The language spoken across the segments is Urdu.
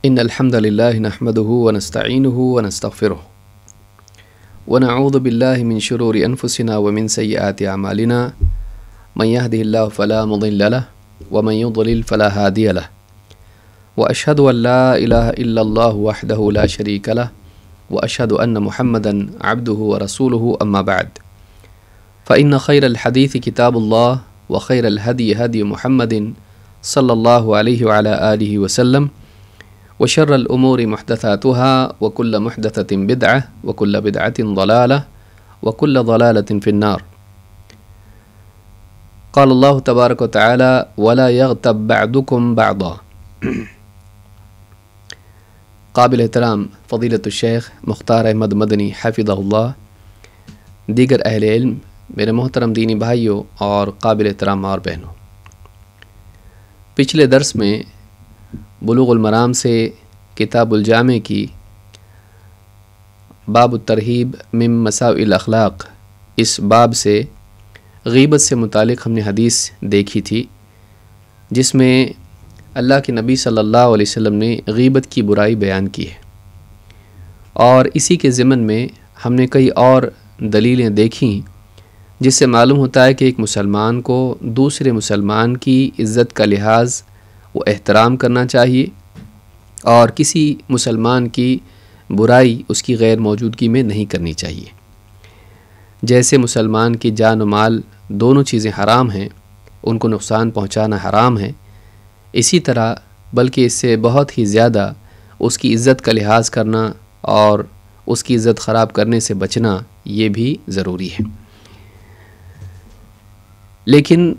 إن الحمد لله نحمده ونستعينه ونستغفره ونعوذ بالله من شرور أنفسنا ومن سيئات أعمالنا من يهده الله فلا مضل له ومن يضلل فلا هادي له وأشهد أن لا إله إلا الله وحده لا شريك له وأشهد أن محمدا عبده ورسوله أما بعد فإن خير الحديث كتاب الله وخير الهدي هدي محمد صلى الله عليه وعلى آله وسلم وشر الأمور محدثاتها وكل محدثة بدعة وكل بدعة ضلالة وكل ضلالة في النار. قال الله تبارك وتعالى ولا يغتب بعضكم بعضا. قابل احترام فضیلۃ الشیخ مختار احمد مدنی حفظہ اللہ، دیگر اہل علم، میرے محترم دینی بھائیوں اور قابل احترام اور بہنوں، پچھلے درس میں بلوغ المرام سے کتاب الجامع کی باب الترہیب من مساوئ الاخلاق، اس باب سے غیبت سے متعلق ہم نے حدیث دیکھی تھی، جس میں اللہ کے نبی صلی اللہ علیہ وسلم نے غیبت کی برائی بیان کی ہے، اور اسی کے ضمن میں ہم نے کئی اور دلیلیں دیکھیں جس سے معلوم ہوتا ہے کہ ایک مسلمان کو دوسرے مسلمان کی عزت کا لحاظ و احترام کرنا چاہیے، اور کسی مسلمان کی برائی اس کی غیر موجودگی میں نہیں کرنی چاہیے۔ جیسے مسلمان کی جان و مال دونوں چیزیں حرام ہیں، ان کو نقصان پہنچانا حرام ہے، اسی طرح بلکہ اس سے بہت ہی زیادہ اس کی عزت کا لحاظ کرنا اور اس کی عزت خراب کرنے سے بچنا یہ بھی ضروری ہے۔ لیکن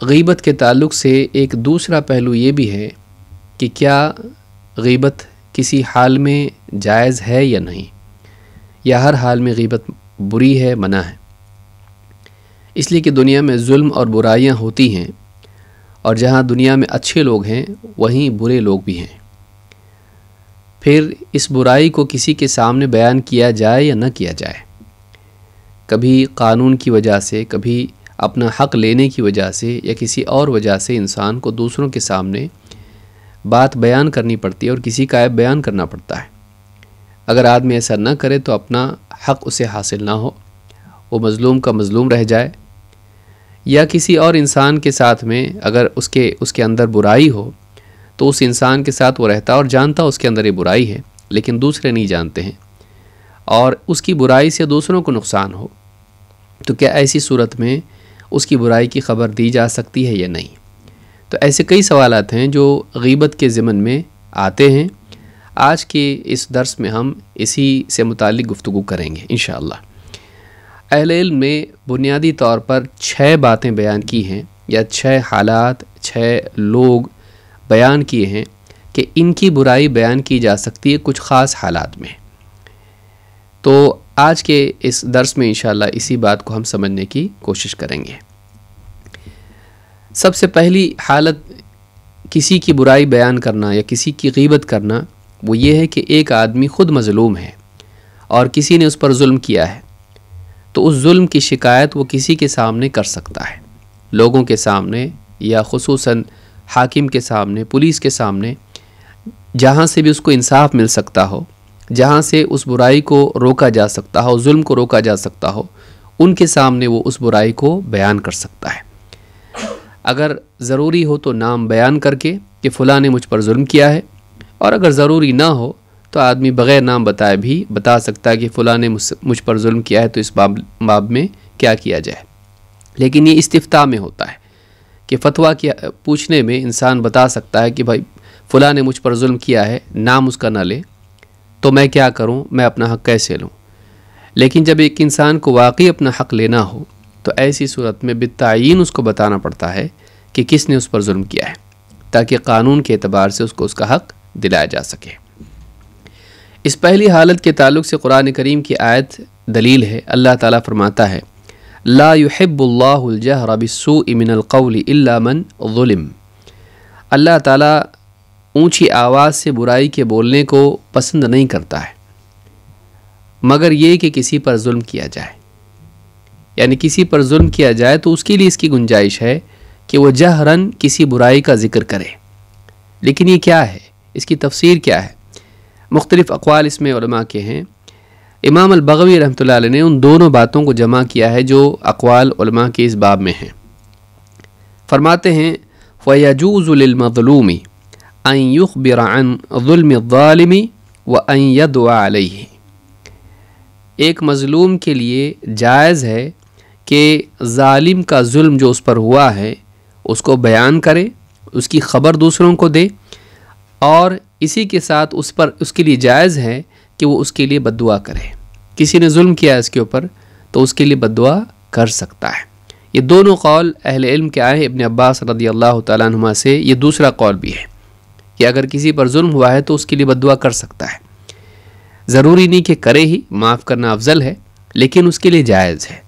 غیبت کے تعلق سے ایک دوسرا پہلو یہ بھی ہے کہ کیا غیبت کسی حال میں جائز ہے یا نہیں، یا ہر حال میں غیبت بری ہے، منع ہے؟ اس لیے کہ دنیا میں ظلم اور برائیاں ہوتی ہیں، اور جہاں دنیا میں اچھے لوگ ہیں وہیں برے لوگ بھی ہیں۔ پھر اس برائی کو کسی کے سامنے بیان کیا جائے یا نہ کیا جائے، کبھی قانون کی وجہ سے، کبھی اپنا حق لینے کی وجہ سے، یا کسی اور وجہ سے انسان کو دوسروں کے سامنے بات بیان کرنی پڑتی ہے اور کسی کا عیب بیان کرنا پڑتا ہے۔ اگر آدمی ایسا نہ کرے تو اپنا حق اسے حاصل نہ ہو، وہ مظلوم کا مظلوم رہ جائے، یا کسی اور انسان کے ساتھ میں اگر اس کے اندر برائی ہو تو اس انسان کے ساتھ وہ رہتا اور جانتا اس کے اندر یہ برائی ہے، لیکن دوسرے نہیں جانتے ہیں، اور اس کی برائی سے دوسروں کو نقصان ہو، تو کیا ایسی صورت میں اس کی برائی کی خبر دی جا سکتی ہے یا نہیں؟ تو ایسے کئی سوالات ہیں جو غیبت کے ضمن میں آتے ہیں۔ آج کے اس درس میں ہم اسی سے متعلق گفتگو کریں گے انشاءاللہ۔ اہل علم نے بنیادی طور پر 6 باتیں بیان کی ہیں، یا 6 حالات، 6 لوگ بیان کیے ہیں کہ ان کی برائی بیان کی جا سکتی ہے کچھ خاص حالات میں۔ تو آج کے اس درس میں انشاءاللہ اسی بات کو ہم سمجھنے کی کوشش کریں گے۔ سب سے پہلی حالت کسی کی برائی بیان کرنا یا کسی کی غیبت کرنا وہ یہ ہے کہ ایک آدمی خود مظلوم ہے اور کسی نے اس پر ظلم کیا ہے، تو اس ظلم کی شکایت وہ کسی کے سامنے کر سکتا ہے، لوگوں کے سامنے، یا خصوصاً حاکم کے سامنے، پولیس کے سامنے، جہاں سے بھی اس کو انصاف مل سکتا ہو، جہاں سے اس برائی کو روکا جا سکتا ہو، ظلم کو روکا جا سکتا ہو، ان کے سامنے وہ اس برائی کو بیان کر سکتا ہے۔ اگر ضروری ہو تو نام بیان کر کے کہ فلاں نے مجھ پر ظلم کیا ہے، اور اگر ضروری نہ ہو تو آدمی بغیر نام بتائے بھی بتا سکتا ہے کہ فلاں نے مجھ پر ظلم کیا ہے، تو اس باب میں کیا کیا جائے۔ لیکن یہ استفتاء میں ہوتا ہے کہ فتویٰ پوچھنے میں انسان بتا سکتا ہے کہ بھائی فلاں نے مجھ پر ظلم کیا ہے، نام اس کا نہ لے، تو میں کیا کروں، میں اپنا حق کیسے لوں؟ لیکن جب ایک انسان کو واقعی اپنا حق لینا ہو تو ایسی صورت میں بالتعیین اس کو بتانا پڑتا ہے کہ کس نے اس پر ظلم کیا ہے، تاکہ قانون کے اعتبار سے اس کو اس کا حق دلایا جا سکے۔ اس پہلی حالت کے تعلق سے قرآن کریم کی آیت دلیل ہے۔ اللہ تعالیٰ فرماتا ہے لا يحب اللہ الجہر بالسوء من القول الا من ظلم۔ اللہ تعالیٰ اونچی آواز سے برائی کے بولنے کو پسند نہیں کرتا ہے، مگر یہ کہ کسی پر ظلم کیا جائے، یعنی کسی پر ظلم کیا جائے تو اس کے لیے اس کی گنجائش ہے کہ وہ جہراً کسی برائی کا ذکر کرے۔ لیکن یہ کیا ہے؟ اس کی تفسیر کیا ہے؟ مختلف اقوال اس میں علماء کے ہیں۔ امام البغوی رحمۃ اللہ علیہ نے ان دونوں باتوں کو جمع کیا ہے جو اقوال علماء کے اس باب میں ہیں۔ فرماتے ہیں فَيَجُوزُ لِلْمَظْلُومِ أَن يُخْبِرَ عَن ظُلْمِ الظَّالِمِ وَأَن يَدْعُوَ عَلَيْهِ، ایک مظلوم کے لیے جائز ہے کہ ظالم کا ظلم جو اس پر ہوا ہے اس کو بیان کرے، اس کی خبر دوسروں کو دے، اور اسی کے ساتھ اس کے لیے جائز ہے کہ وہ اس کے لیے بد دعا کرے۔ کسی نے ظلم کیا اس کے اوپر تو اس کے لیے بد دعا کر سکتا ہے۔ یہ دونوں قول اہل علم کے آئے، ابن عباس رضی اللہ تعالیٰ عنہما سے یہ دوسرا قول بھی ہے کہ اگر کسی پر ظلم ہوا ہے تو اس کے لیے بد دعا کر سکتا ہے۔ ضروری نہیں کہ کرے ہی، معاف کرنا افضل ہے، لیکن اس کے لیے جائز ہے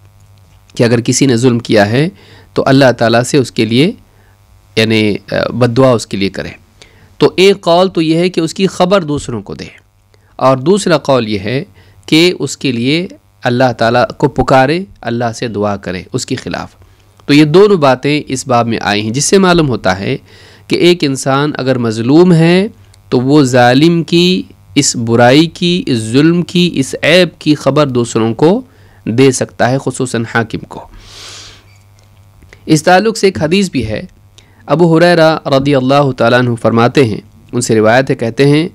کہ اگر کسی نے ظلم کیا ہے تو اللہ تعالیٰ سے اس کے لیے یعنی بد دعا اس کے لیے کرے۔ تو ایک قول تو یہ ہے کہ اس کی خبر دوسروں کو دے، اور دوسرا قول یہ ہے کہ اس کے لیے اللہ تعالیٰ کو پکارے، اللہ سے دعا کرے اس کے خلاف۔ تو یہ دونوں باتیں اس باب میں آئی ہیں، جس سے معلوم ہوتا ہے کہ ایک انسان اگر مظلوم ہے تو وہ ظالم کی اس برائی کی، اس ظلم کی، اس عیب کی خبر دوسروں کو دے سکتا ہے، خصوصاً حاکم کو۔ اس تعلق سے ایک حدیث بھی ہے، ابو ہریرہ رضی اللہ تعالیٰ عنہ فرماتے ہیں، ان سے روایت ہے، کہتے ہیں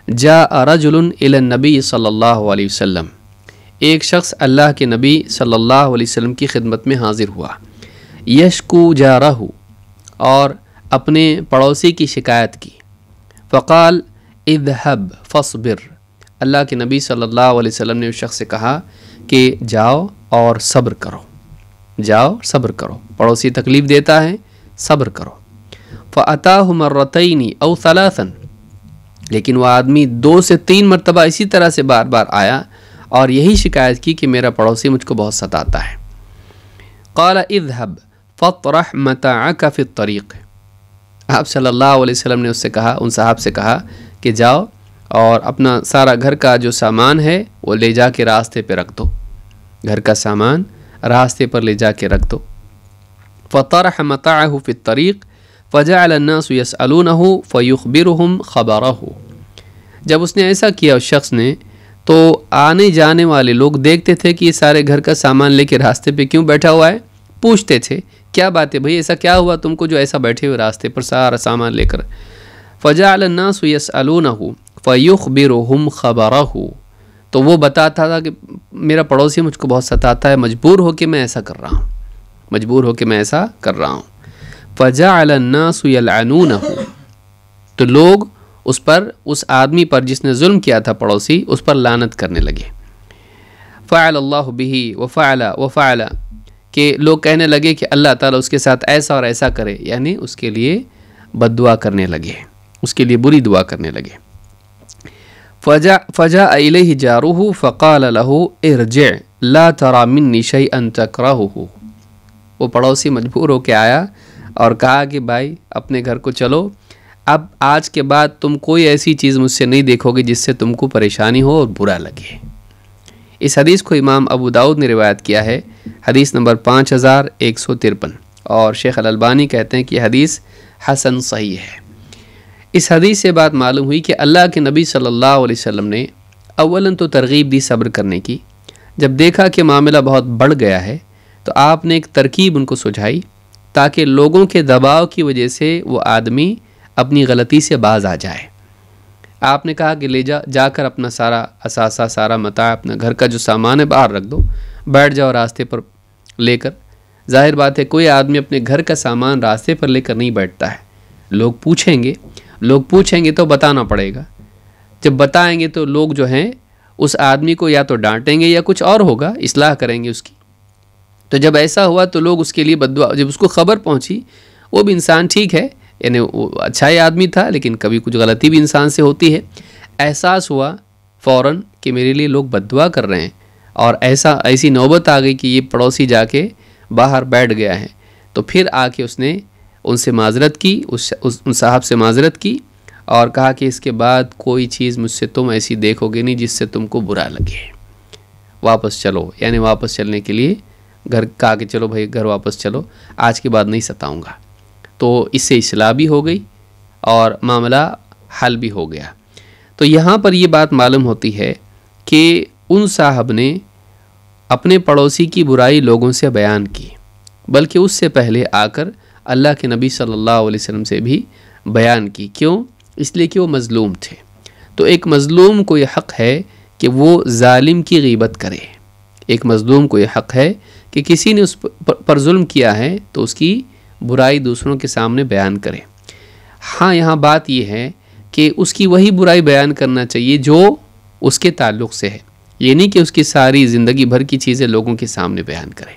جاء رجل الی النبی صلی اللہ علیہ وسلم، ایک شخص اللہ کے نبی صلی اللہ علیہ وسلم کی خدمت میں حاضر ہوا، یشکو جارہ، اور اپنے پڑوسی کی شکایت کی، فقال اذهب فاصبر، اللہ کے نبی صلی اللہ علیہ وسلم نے اس شخص سے کہا کہ جاؤ اور صبر کرو، جاؤ صبر کرو، پڑوسی تکلیف دیتا ہے، صبر کرو۔ فأتاہ مرتین او ثلاثا، لیکن وہ آدمی 2 سے 3 مرتبہ اسی طرح سے بار بار آیا اور یہی شکایت کی کہ میرا پڑوسی مجھ کو بہت ستاتا ہے۔ قال اذهب فاطرح متاعک فی الطریق، آپ صلی اللہ علیہ وسلم نے اس سے کہا، ان صاحب سے کہا کہ جاؤ اور اپنا سارا گھر کا جو سامان ہے وہ لے جا کے راستے پہ رکھ دو، گھر کا سامان راستے پر لے جا کے رکھ دو۔ فطرح متاعه فی الطریق فجعل الناس يسألونه فيخبرهم خبره، جب اس نے ایسا کیا اس شخص نے تو آنے جانے والے لوگ دیکھتے تھے کہ یہ سارے گھر کا سامان لے کے راستے پہ کیوں بیٹھا ہوا ہے، پوچھتے تھے کیا بات ہے بھئی، ایسا کیا ہوا تم کو جو ایسا بیٹھے ہوئے راستے پر سارا سامان لے کر۔ فجعل الناس يسألونه فيخبرهم خبره، تو وہ بتاتا تھا کہ میرا پڑوسی مجھ کو بہت ستاتا ہے، مجبور ہو کے میں ایسا کر رہا ہوں، مجبور ہو کے میں ایسا کر رہا ہوں۔ فجعل الناس يلعنونه، تو لوگ اس پر، اس آدمی پر جس نے ظلم کیا تھا پڑوسی، اس پر لعنت کرنے لگے۔ فعل اللہ به وفعل وفعل، کہ لوگ کہنے لگے کہ اللہ تعالیٰ اس کے ساتھ ایسا اور ایسا کرے، یعنی اس کے لیے بد دعا کرنے لگے، اس کے لیے بری دعا کرنے لگے۔ فجاء الیہ جارہ فقال له ارجع لا ترى منی شیئا تکرہہ، وہ پڑوسی مجبور ہو کے آیا اور کہا کہ بھائی اپنے گھر کو چلو، اب آج کے بعد تم کوئی ایسی چیز مجھ سے نہیں دیکھو گے جس سے تم کو پریشانی ہو اور برا لگے۔ اس حدیث کو امام ابو داؤد نے روایت کیا ہے، حدیث نمبر 5153، اور شیخ الالبانی کہتے ہیں کہ حدیث حسن صحیح ہے۔ اس حدیث سے بات معلوم ہوئی کہ اللہ کے نبی صلی اللہ علیہ وسلم نے اولاً تو ترغیب دی صبر کرنے کی، جب دیکھا کہ معاملہ بہت بڑھ گیا ہے تو آپ نے ایک ترکیب ان کو سجھائی تاکہ لوگوں کے دباؤ کی وجہ سے وہ آدمی اپنی غلطی سے باز آ جائے۔ آپ نے کہا کہ لے جا کر اپنا سارا اثاثہ، سارا متاع، اپنا گھر کا جو سامان ہے باہر رکھ دو، بیٹھ جاؤ راستے پر لے کر۔ ظاہر بات ہے کوئی آدمی اپنے گھر کا سامان راستے پر لے کر نہیں بیٹھتا ہے، لوگ پوچھیں گے تو بتانا پڑے گا، جب بتائیں گے تو لوگ جو ہیں اس آدمی کو یا تو ڈانٹیں گے یا کچھ اور ہوگا، اصلاح کریں گے اس کی۔ تو جب ایسا ہوا تو لوگ اس کے لیے بد دعا، جب اس کو خبر پہنچی، وہ بھی انسان ٹھیک ہے، یعنی وہ اچھا ہی آدمی تھا لیکن کبھی کچھ غلطی بھی انسان سے ہوتی ہے، احساس ہوا فوراً کہ میرے لیے لوگ بد دعا کر رہے ہیں، اور ایسی نوبت آ گئی کہ یہ پڑوسی جا کے باہر بیٹھ گیا ہے، تو پھر آ کے اس نے ان سے معذرت کی، ان صاحب سے معذرت کی اور کہا کہ اس کے بعد کوئی چیز مجھ سے تم ایسی دیکھو گے نہیں جس سے تم کو برا لگے، واپس چلو، یعنی واپس چلنے کے لیے گھر کہا کہ چلو بھائی گھر واپس چلو، آج کے بعد نہیں ستاؤں گا۔ تو اس سے اصلاح بھی ہو گئی اور معاملہ حل بھی ہو گیا۔ تو یہاں پر یہ بات معلوم ہوتی ہے کہ ان صاحب نے اپنے پڑوسی کی برائی لوگوں سے بیان کی، بلکہ اس سے پہلے آ کر اللہ کے نبی صلی اللہ علیہ وسلم سے بھی بیان کی۔ کیوں؟ اس لیے کہ وہ مظلوم تھے۔ تو ایک مظلوم کو یہ حق ہے کہ وہ ظالم کی غیبت کرے، ایک مظلوم کو یہ حق ہے کہ کسی نے اس پر ظلم کیا ہے تو اس کی برائی دوسروں کے سامنے بیان کرے۔ ہاں یہاں بات یہ ہے کہ اس کی وہی برائی بیان کرنا چاہیے جو اس کے تعلق سے ہے، یہ نہیں کہ اس کی ساری زندگی بھر کی چیزیں لوگوں کے سامنے بیان کرے۔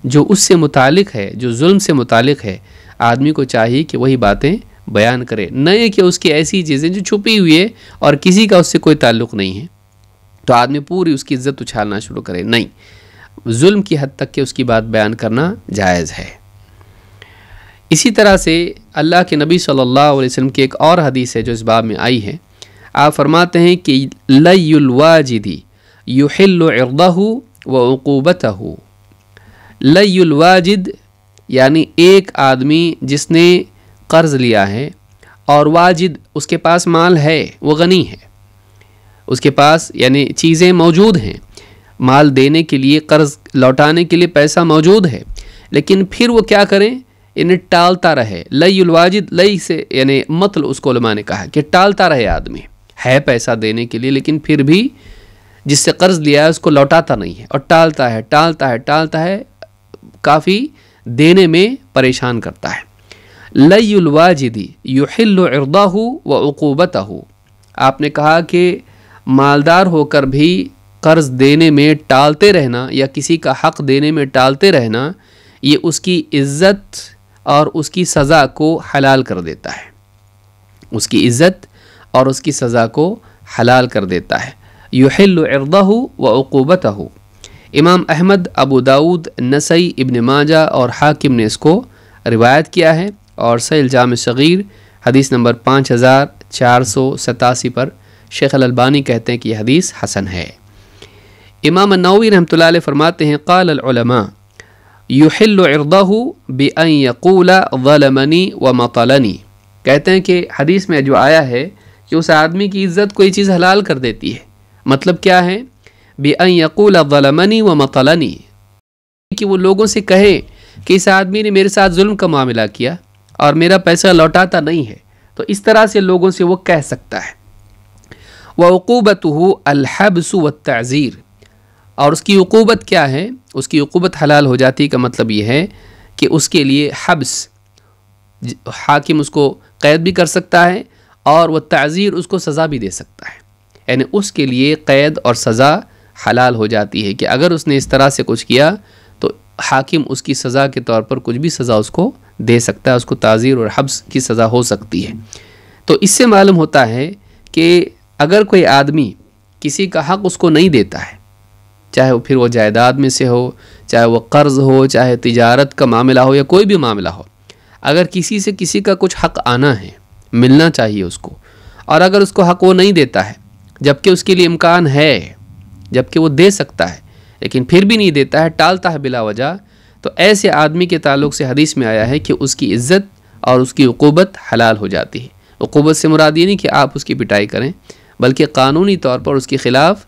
جو اس سے متعلق ہے، جو ظلم سے متعلق ہے، آدمی کو چاہیے کہ وہی باتیں بیان کرے، نہ یہ کہ اس کی ایسی چیزیں جو چھپی ہوئی ہے اور کسی کا اس سے کوئی تعلق نہیں ہے تو آدمی پوری اس کی عزت اچھالنا شروع کرے۔ نہیں، ظلم کی حد تک کہ اس کی بات بیان کرنا جائز ہے۔ اسی طرح سے اللہ کے نبی صلی اللہ علیہ وسلم کی ایک اور حدیث ہے جو اس باب میں آئی ہے۔ آپ فرماتے ہیں کہ لَيُّ الْوَاجِدِ يُحِلُّ عِرْضَهُ وَعُقُوبَتَهُ۔ لَيُّ الْوَاجِد یعنی ایک آدمی جس نے قرض لیا ہے اور واجد اس کے پاس مال ہے، وہ غنی ہے، اس کے پاس یعنی چیزیں موجود ہیں، مال دینے کے لیے، قرض لوٹانے کے لیے پیسہ موجود ہے، لیکن پھر وہ کیا کریں؟ انہیں ٹالتا رہے۔ لئی الواجد، لئی سے یعنی مطل اس کو علماء نے کہا کہ ٹالتا رہے، آدمی ہے پیسہ دینے کے لیے لیکن پھر بھی جس سے قرض لیا ہے اس کو لوٹاتا نہیں ہے اور ٹالتا ہے ٹالتا ہے ٹالتا ہے، کافی دینے میں پریشان کرتا ہے۔ لئی الواجد یحل عرضہ وعقوبتہ، آپ نے کہا کہ مالدار ہو کر بھی قرض دینے میں ٹالتے رہنا یا کسی کا حق دینے میں ٹالتے رہنا، یہ اس کی عزت اور اس کی سزا کو حلال کر دیتا ہے، اس کی عزت اور اس کی سزا کو حلال کر دیتا ہے۔ یحل عرضہ وعقوبتہ، امام احمد، ابو داود، نسائی، ابن ماجہ اور حاکم نے اس کو روایت کیا ہے، اور صحیح الجامع صغیر حدیث نمبر 5487 پر شیخ الالبانی کہتے ہیں کہ یہ حدیث حسن ہے۔ امام النووی رحمۃ اللہ علیہ فرماتے ہیں قال العلماء یحل عرضہ بأن یقول ظلمنی ومطلنی، کہتے ہیں کہ حدیث میں جو آیا ہے کہ اس آدمی کی عزت کوئی چیز حلال کر دیتی ہے۔ مطلب کیا ہے؟ بأن یقول ظلمنی ومطلنی، کہ وہ لوگوں سے کہے کہ اس آدمی نے میرے ساتھ ظلم کا معاملہ کیا اور میرا پیسہ لوٹاتا نہیں ہے، تو اس طرح سے لوگوں سے وہ کہہ سکتا ہے۔ وعقوبتہ الحبس والتعزیر، اور اس کی عقوبت کیا ہے؟ اس کی عقوبت حلال ہو جاتی کا مطلب یہ ہے کہ اس کے لیے حبس، حاکم اس کو قید بھی کر سکتا ہے اور وہ تعزیر اس کو سزا بھی دے سکتا ہے، یعنی اس کے لیے قید اور سزا حلال ہو جاتی ہے کہ اگر اس نے اس طرح سے کچھ کیا تو حاکم اس کی سزا کے طور پر کچھ بھی سزا اس کو دے سکتا ہے، اس کو تعزیر اور حبس کی سزا ہو سکتی ہے۔ تو اس سے معلوم ہوتا ہے کہ اگر کوئی آدمی کسی کا حق اس کو نہیں دیتا ہے، چاہے وہ پھر وہ جائیداد میں سے ہو، چاہے وہ قرض ہو، چاہے تجارت کا معاملہ ہو یا کوئی بھی معاملہ ہو، اگر کسی سے کسی کا کچھ حق آنا ہے، ملنا چاہیے اس کو، اور اگر اس کو حق وہ نہیں دیتا ہے جبکہ اس کے لیے امکان ہے، جبکہ وہ دے سکتا ہے لیکن پھر بھی نہیں دیتا ہے، ٹالتا ہے بلا وجہ، تو ایسے آدمی کے تعلق سے حدیث میں آیا ہے کہ اس کی عزت اور اس کی عقوبت حلال ہو جاتی ہے۔ عقوبت سے مراد یہ نہیں کہ آپ اس کی پٹائی کریں، بلکہ قانونی طور پر اس کے خلاف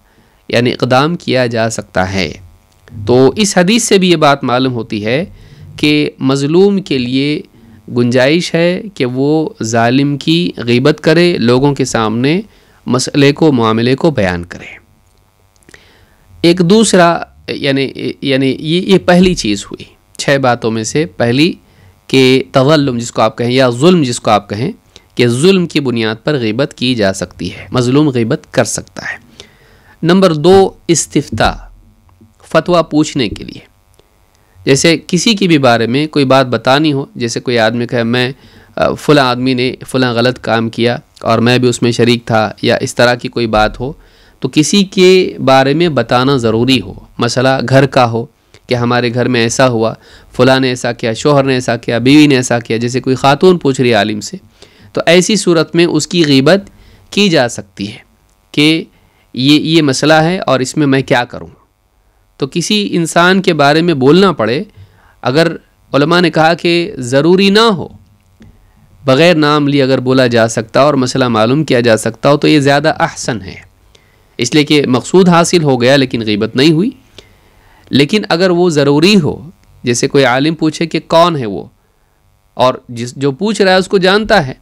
یعنی اقدام کیا جا سکتا ہے۔ تو اس حدیث سے بھی یہ بات معلوم ہوتی ہے کہ مظلوم کے لیے گنجائش ہے کہ وہ ظالم کی غیبت کرے، لوگوں کے سامنے مسئلے کو، معاملے کو بیان کرے۔ ایک دوسرا یعنی یہ پہلی چیز ہوئی 6 باتوں میں سے پہلی، کہ تظلم جس کو آپ کہیں یا ظلم جس کو آپ کہیں، کہ ظلم کی بنیاد پر غیبت کی جا سکتی ہے، مظلوم غیبت کر سکتا ہے۔ نمبر 2، استفتاء، فتویٰ پوچھنے کے لیے، جیسے کسی کی بھی بارے میں کوئی بات بتانی ہو، جیسے کوئی آدمی کہے میں فلاں آدمی نے فلاں غلط کام کیا اور میں بھی اس میں شریک تھا، یا اس طرح کی کوئی بات ہو تو کسی کے بارے میں بتانا ضروری ہو۔ مسئلہ گھر کا ہو کہ ہمارے گھر میں ایسا ہوا، فلاں نے ایسا کیا، شوہر نے ایسا کیا، بیوی نے ایسا کیا، جیسے کوئی خاتون پوچھ رہی ہے عالم سے، تو ایسی صورت میں اس کی غیبت کی جا سکتی ہے کہ یہ مسئلہ ہے اور اس میں میں کیا کروں۔ تو کسی انسان کے بارے میں بولنا پڑے، اگر علماء نے کہا کہ ضروری نہ ہو بغیر نام لیے اگر بولا جا سکتا اور مسئلہ معلوم کیا جا سکتا ہو تو یہ زیادہ احسن ہے، اس لیے کہ مقصود حاصل ہو گیا لیکن غیبت نہیں ہوئی۔ لیکن اگر وہ ضروری ہو، جیسے کوئی عالم پوچھے کہ کون ہے وہ، اور جو پوچھ رہا ہے اس کو جانتا ہے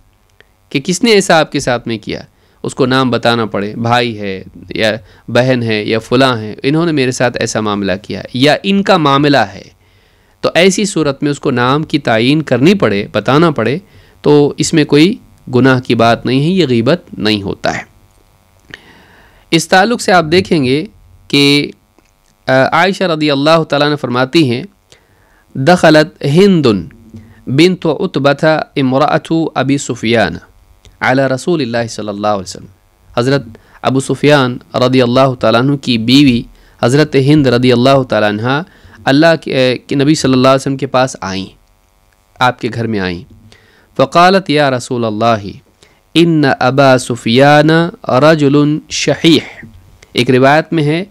کہ کس نے ایسا آپ کے ساتھ میں کیا، اس کو نام بتانا پڑے، بھائی ہے یا بہن ہے یا فلاں ہے، انہوں نے میرے ساتھ ایسا معاملہ کیا یا ان کا معاملہ ہے، تو ایسی صورت میں اس کو نام کی تعیین کرنی پڑے، بتانا پڑے، تو اس میں کوئی گناہ کی بات نہیں ہے، یہ غیبت نہیں ہوتا ہے۔ اس تعلق سے آپ دیکھیں گے کہ عائشہ رضی اللہ تعالیٰ نے فرماتی ہیں دخلت ہند بنت عتبۃ امرأۃ ابی سفیان علی رسول اللہ صلی اللہ علیہ وسلم، حضرت ابو سفیان رضی اللہ تعالیٰ عنہ کی بیوی حضرت ہند رضی اللہ تعالیٰ عنہ اللہ کے نبی صلی اللہ علیہ وسلم کے پاس آئیں، آپ کے گھر میں آئیں، فقالت یا رسول اللہ ان ابا سفیان رجل شحیح، ایک روایت میں ہے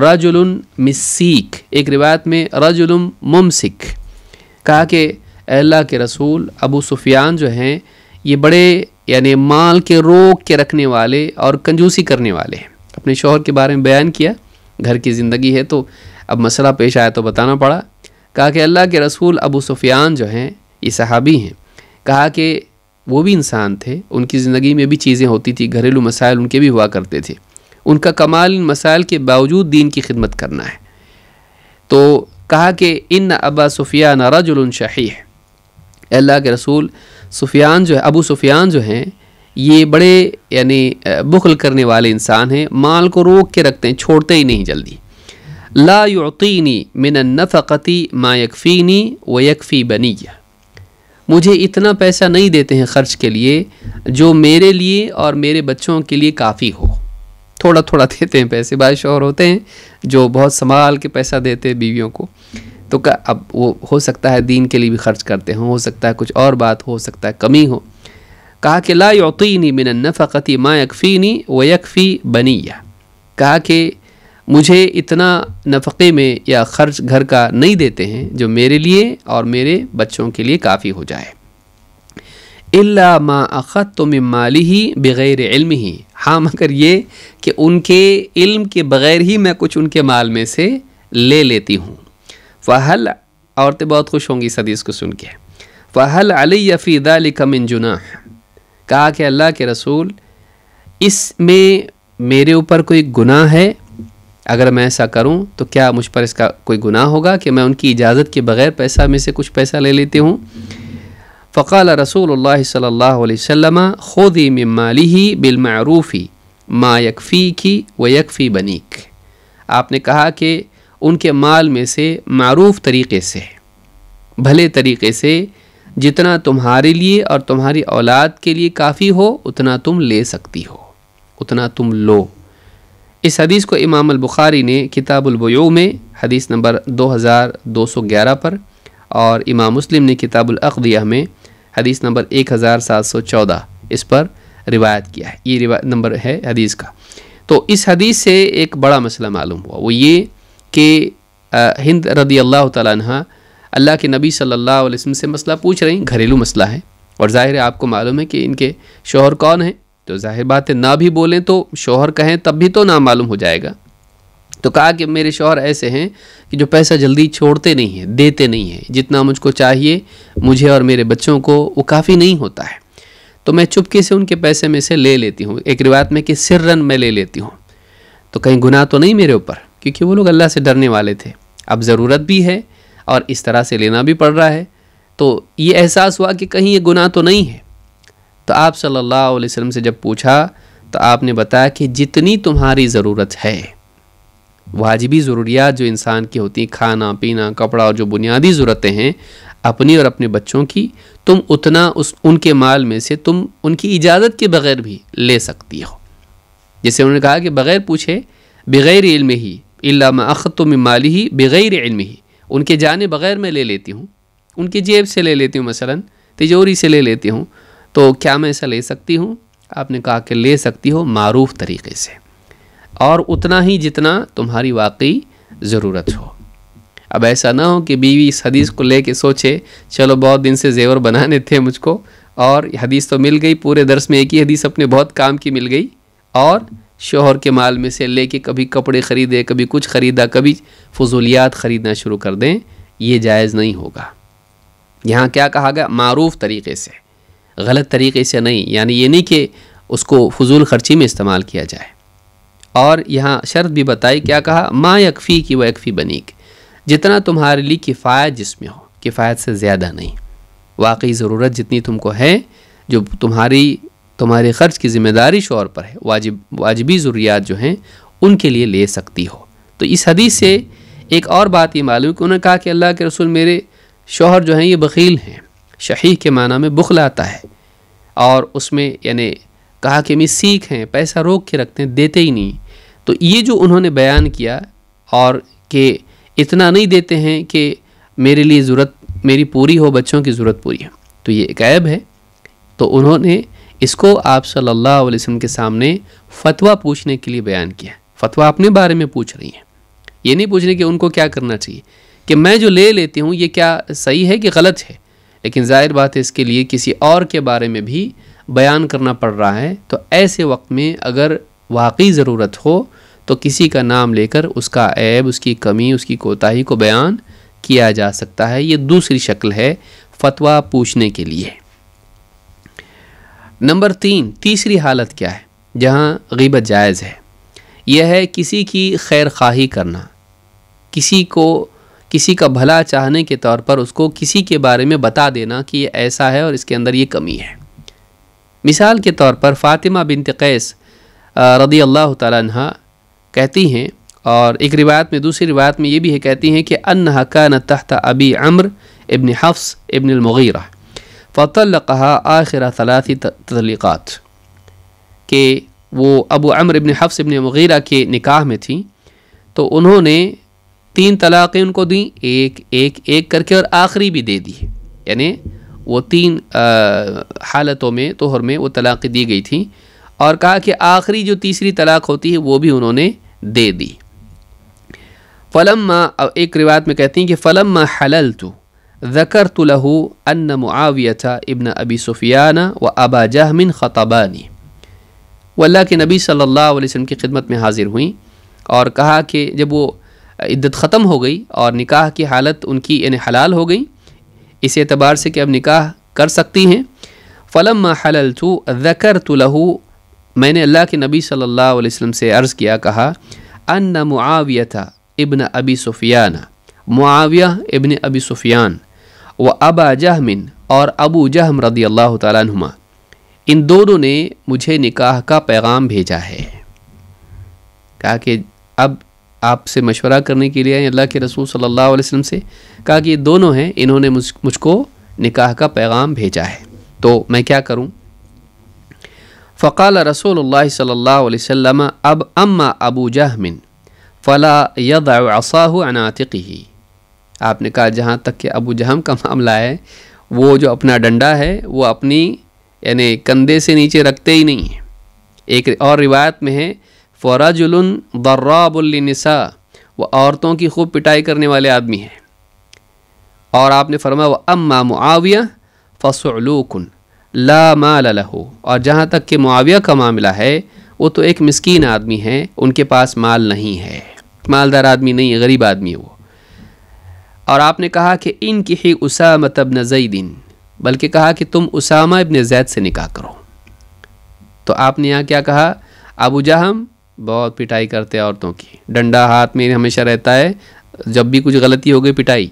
رجل مسیک، ایک روایت میں رجل ممسک، کہا کہ اے اللہ کے رسول ابو سفیان جو ہیں یہ بڑے یعنی مال کے روک کے رکھنے والے اور کنجوسی کرنے والے ہیں۔ اپنے شوہر کے بارے میں بیان کیا، گھر کی زندگی ہے تو اب مسئلہ پیش آیا تو بتانا پڑا، کہا کہ اللہ کے رسول ابو سفیان جو ہیں یہ صحابی ہیں، کہا کہ وہ بھی انسان تھے، ان کی زندگی میں بھی چیزیں ہوتی تھی، گھریلو مسائل ان کے بھی ہوا کرتے تھے، ان کا کمال ان مسائل کے باوجود دین کی خدمت کرنا ہے، تو کہا کہ ان ابا سفیان رجل شحیح، اللہ کے رسول سفیان جو ہے ابو سفیان جو ہیں یہ بڑے یعنی بخل کرنے والے انسان ہیں، مال کو روک کے رکھتے ہیں، چھوڑتے ہی نہیں جلدی، لا یعطینی من النفقۃ ما یکفینی ویکفی بنی، مجھے اتنا پیسہ نہیں دیتے ہیں خرچ کے لیے جو میرے لیے اور میرے بچوں کے لیے کافی ہو، تھوڑا تھوڑا دیتے ہیں پیسے، بعض شوہر ہوتے ہیں جو بہت سنبھال کے پیسہ دیتے ہیں بیویوں کو، تو اب وہ ہو سکتا ہے دین کے لیے بھی خرچ کرتے ہوں، ہو سکتا ہے کچھ اور بات ہو سکتا ہے کمی ہو، کہا کہ لا یعطینی من النفقۃ ما یکفینی ویکفی بنی، کہا کہ مجھے اتنا نفقے میں یا خرچ گھر کا نہیں دیتے ہیں جو میرے لیے اور میرے بچوں کے لیے کافی ہو جائے، الا ما اخذت من مالہ بغیر علمہ، ہاں مگر یہ کہ ان کے علم کے بغیر ہی میں کچھ ان کے مال میں سے لے لیتی ہوں، فہل، عورتیں بہت خوش ہوں گی اس حدیث کو سن کے، فہل علی فی ذلک من جناح، کہا کہ اللہ کے رسول اس میں میرے اوپر کوئی گناہ ہے، اگر میں ایسا کروں تو کیا مجھ پر اس کا کوئی گناہ ہوگا کہ میں ان کی اجازت کے بغیر پیسہ میں سے کچھ پیسہ لے لیتی ہوں؟ فقال رسول اللہ صلی اللہ علیہ وسلم خذی من مالہ بالمعروف ما یکفیک ویکفی بنیک، آپ نے کہا کہ ان کے مال میں سے معروف طریقے سے، بھلے طریقے سے، جتنا تمہارے لیے اور تمہاری اولاد کے لیے کافی ہو اتنا تم لے سکتی ہو، اتنا تم لو۔ اس حدیث کو امام البخاری نے کتاب البیوع میں حدیث نمبر 2211 پر، اور امام مسلم نے کتاب الاقضیہ میں حدیث نمبر 1714 اس پر روایت کیا ہے، یہ نمبر ہے حدیث کا۔ تو اس حدیث سے ایک بڑا مسئلہ معلوم ہوا، وہ یہ کہ ہند رضی اللہ تعالیٰ عنہ اللہ کے نبی صلی اللہ علیہ وسلم سے مسئلہ پوچھ رہی ہیں، گھریلو مسئلہ ہے، اور ظاہر ہے آپ کو معلوم ہے کہ ان کے شوہر کون ہیں، تو ظاہر بات ہے نہ بھی بولیں تو شوہر کہیں تب بھی تو نہ معلوم ہو جائے گا، تو کہا کہ میرے شوہر ایسے ہیں کہ جو پیسہ جلدی چھوڑتے نہیں ہیں، دیتے نہیں ہیں، جتنا مجھ کو چاہیے مجھے اور میرے بچوں کو وہ کافی نہیں ہوتا ہے، تو میں چپکے سے ان کے پیسے میں سے لے لیتی ہوں، ایک روایت میں کہ سرن میں لے لیتی ہوں، تو کہیں گناہ تو نہیں میرے اوپر، کیونکہ وہ لوگ اللہ سے ڈرنے والے تھے، اب ضرورت بھی ہے اور اس طرح سے لینا بھی پڑ رہا ہے، تو یہ احساس ہوا کہ کہیں یہ گناہ تو نہیں ہے، تو آپ صلی اللہ علیہ وسلم سے جب پوچھا تو آپ نے بتایا کہ جتنی تمہاری ضرورت ہے، واجبی ضروریات جو انسان کی ہوتی ہیں، کھانا پینا کپڑا اور جو بنیادی ضرورتیں ہیں اپنی اور اپنے بچوں کی، تم اتنا ان کے مال میں سے تم ان کی اجازت کے بغیر بھی لے سکتی ہو، جیسے انہوں نے کہا کہ بغیر پوچھے، بغیر علم ہی، الا ما اخذت من مالہ بغیر علم ہی، ان کے جانے بغیر میں لے لیتی ہوں، ان کی جیب سے لے لیتی ہوں، مثلا تجوری سے لے لیتی ہوں، تو کیا میں ایسا لے سکتی ہوں؟ آپ نے کہا کہ لے سکتی ہو معروف طریقے سے، اور اتنا ہی جتنا تمہاری واقعی ضرورت ہو۔ اب ایسا نہ ہو کہ بیوی اس حدیث کو لے کے سوچے چلو بہت دن سے زیور بنانے تھے مجھ کو اور حدیث تو مل گئی، پورے درس میں ایک ہی حدیث اپنے بہت کام کی مل گئی، اور شوہر کے مال میں سے لے کے کبھی کپڑے خریدے، کبھی کچھ خریدا، کبھی فضولیات خریدنا شروع کر دیں، یہ جائز نہیں ہوگا۔ یہاں کیا کہا گیا؟ معروف طریقے سے، غلط طریقے سے نہیں، یعنی یہ نہیں کہ اس کو فضول خرچی میں استعمال کیا جائے۔ اور یہاں شرط بھی بتائی، کیا کہا؟ ما یکفی کی و یکفی بنیک، جتنا تمہارے لیے کفایت جس میں ہو، کفایت سے زیادہ نہیں، واقعی ضرورت جتنی تم کو ہے، جو تمہارے خرچ کی ذمہ داری شوہر پر ہے، واجبی ضروریات جو ہیں ان کے لیے لے سکتی ہو۔ تو اس حدیث سے ایک اور بات یہ معلوم کہ انہوں نے کہا کہ اللہ کے رسول میرے شوہر جو ہیں یہ بخیل ہیں، شحیح کے معنی میں بخل آتا ہے، اور اس میں یعنی کہا کہ میں سیکھ ہیں، پیسہ روک کے رکھتے ہیں، دیتے ہی نہیں۔ تو یہ جو انہوں نے بیان کیا، اور کہ اتنا نہیں دیتے ہیں کہ میرے لیے ضرورت میری پوری ہو، بچوں کی ضرورت پوری ہے، تو یہ ایک عیب ہے۔ تو انہوں نے اس کو آپ صلی اللہ علیہ وسلم کے سامنے فتویٰ پوچھنے کے لیے بیان کیا۔ فتویٰ اپنے بارے میں پوچھ رہی ہیں، یہ نہیں پوچھ رہی کہ ان کو کیا کرنا چاہیے، کہ میں جو لے لیتی ہوں یہ کیا صحیح ہے کہ غلط ہے، لیکن ظاہر بات ہے اس کے لیے کسی اور کے بارے میں بھی بیان کرنا پڑ رہا ہے، تو ایسے وقت میں اگر واقعی ضرورت ہو تو کسی کا نام لے کر اس کا عیب، اس کی کمی، اس کی کوتاہی کو بیان کیا جا سکتا ہے۔ یہ دوسری شکل ہے فتویٰ پوچھنے کے لیے۔ نمبر 3، تیسری حالت کیا ہے جہاں غیبت جائز ہے؟ یہ ہے کسی کی خیر خواہی کرنا، کسی کا بھلا چاہنے کے طور پر اس کو کسی کے بارے میں بتا دینا کہ یہ ایسا ہے اور اس کے اندر یہ کمی ہے۔ مثال کے طور پر فاطمہ بنت قیس رضی اللہ تعالیٰ عنہ کہتی ہیں، اور ایک روایت میں، دوسری روایت میں یہ بھی ہے، کہتی ہیں کہ انہا کانت تحت ابی عمرو ابن حفص ابن المغیرہ فطلقها آخر 3 تطلیقات، کہ وہ ابو عمرو ابن حفص ابن مغیرہ کے نکاح میں تھیں، تو انہوں نے 3 طلاقیں ان کو دیں، ایک کر کے، اور آخری بھی دے دی، یعنی وہ 3 حالتوں میں طہر میں وہ طلاقیں دی گئی تھیں، اور کہا کہ آخری جو تیسری طلاق ہوتی ہے وہ بھی انہوں نے دے دی۔ فلما، ایک روایت میں کہتی ہیں کہ فلما حللت ذکرت له ان معاویہ ابن ابی سفیان و ابا جہم خطبانی، وہ اللہ کے نبی صلی اللہ علیہ وسلم کی خدمت میں حاضر ہوئیں اور کہا کہ جب وہ عدت ختم ہو گئی اور نکاح کی حالت ان کی یعنی حلال ہو گئی، اس اعتبار سے کہ اب نکاح کر سکتی ہیں، فلما حللت ذکرت له، میں نے اللہ کے نبی صلی اللہ علیہ وسلم سے عرض کیا، کہا ان معاویہ ابن ابی سفیان، معاویہ ابن ابی سفیان، و ابا جہم، اور ابو جہم رضی اللہ تعالیٰ عنہما، ان دونوں نے مجھے نکاح کا پیغام بھیجا ہے۔ کہا کہ اب آپ سے مشورہ کرنے کے لیے اللہ کے رسول صلی اللہ علیہ وسلم سے، کہا کہ یہ دونوں ہیں، انہوں نے مجھ کو نکاح کا پیغام بھیجا ہے، تو میں کیا کروں؟ فقال رسول اللہ صلی اللہ علیہ وسلم اما ابو جہم فلا یضع عصاہ عن عاتقہ، آپ نے کہا جہاں تک کہ ابو جہم کا معاملہ ہے، وہ جو اپنا ڈنڈا ہے وہ اپنی یعنی کندھے سے نیچے رکھتے ہی نہیں ہیں۔ ایک اور روایت میں ہے فرجل ضراب للنساء، وہ عورتوں کی خوب پٹائی کرنے والے آدمی ہیں۔ اور آپ نے فرمایا واما معاویہ فصعلوک لا مال له، اور جہاں تک کہ معاویہ کا معاملہ ہے وہ تو ایک مسکین آدمی ہے، ان کے پاس مال نہیں ہے، مالدار آدمی نہیں ہے، غریب آدمی ہے وہ۔ اور آپ نے کہا کہ انکحی اسامہ بن زید، بلکہ کہا کہ تم اسامہ ابن زید سے نکاح کرو۔ تو آپ نے یہاں کیا کہا؟ ابو جہم بہت پٹائی کرتے عورتوں کی، ڈنڈا ہاتھ میں ہمیشہ رہتا ہے، جب بھی کچھ غلطی ہو گئی پٹائی،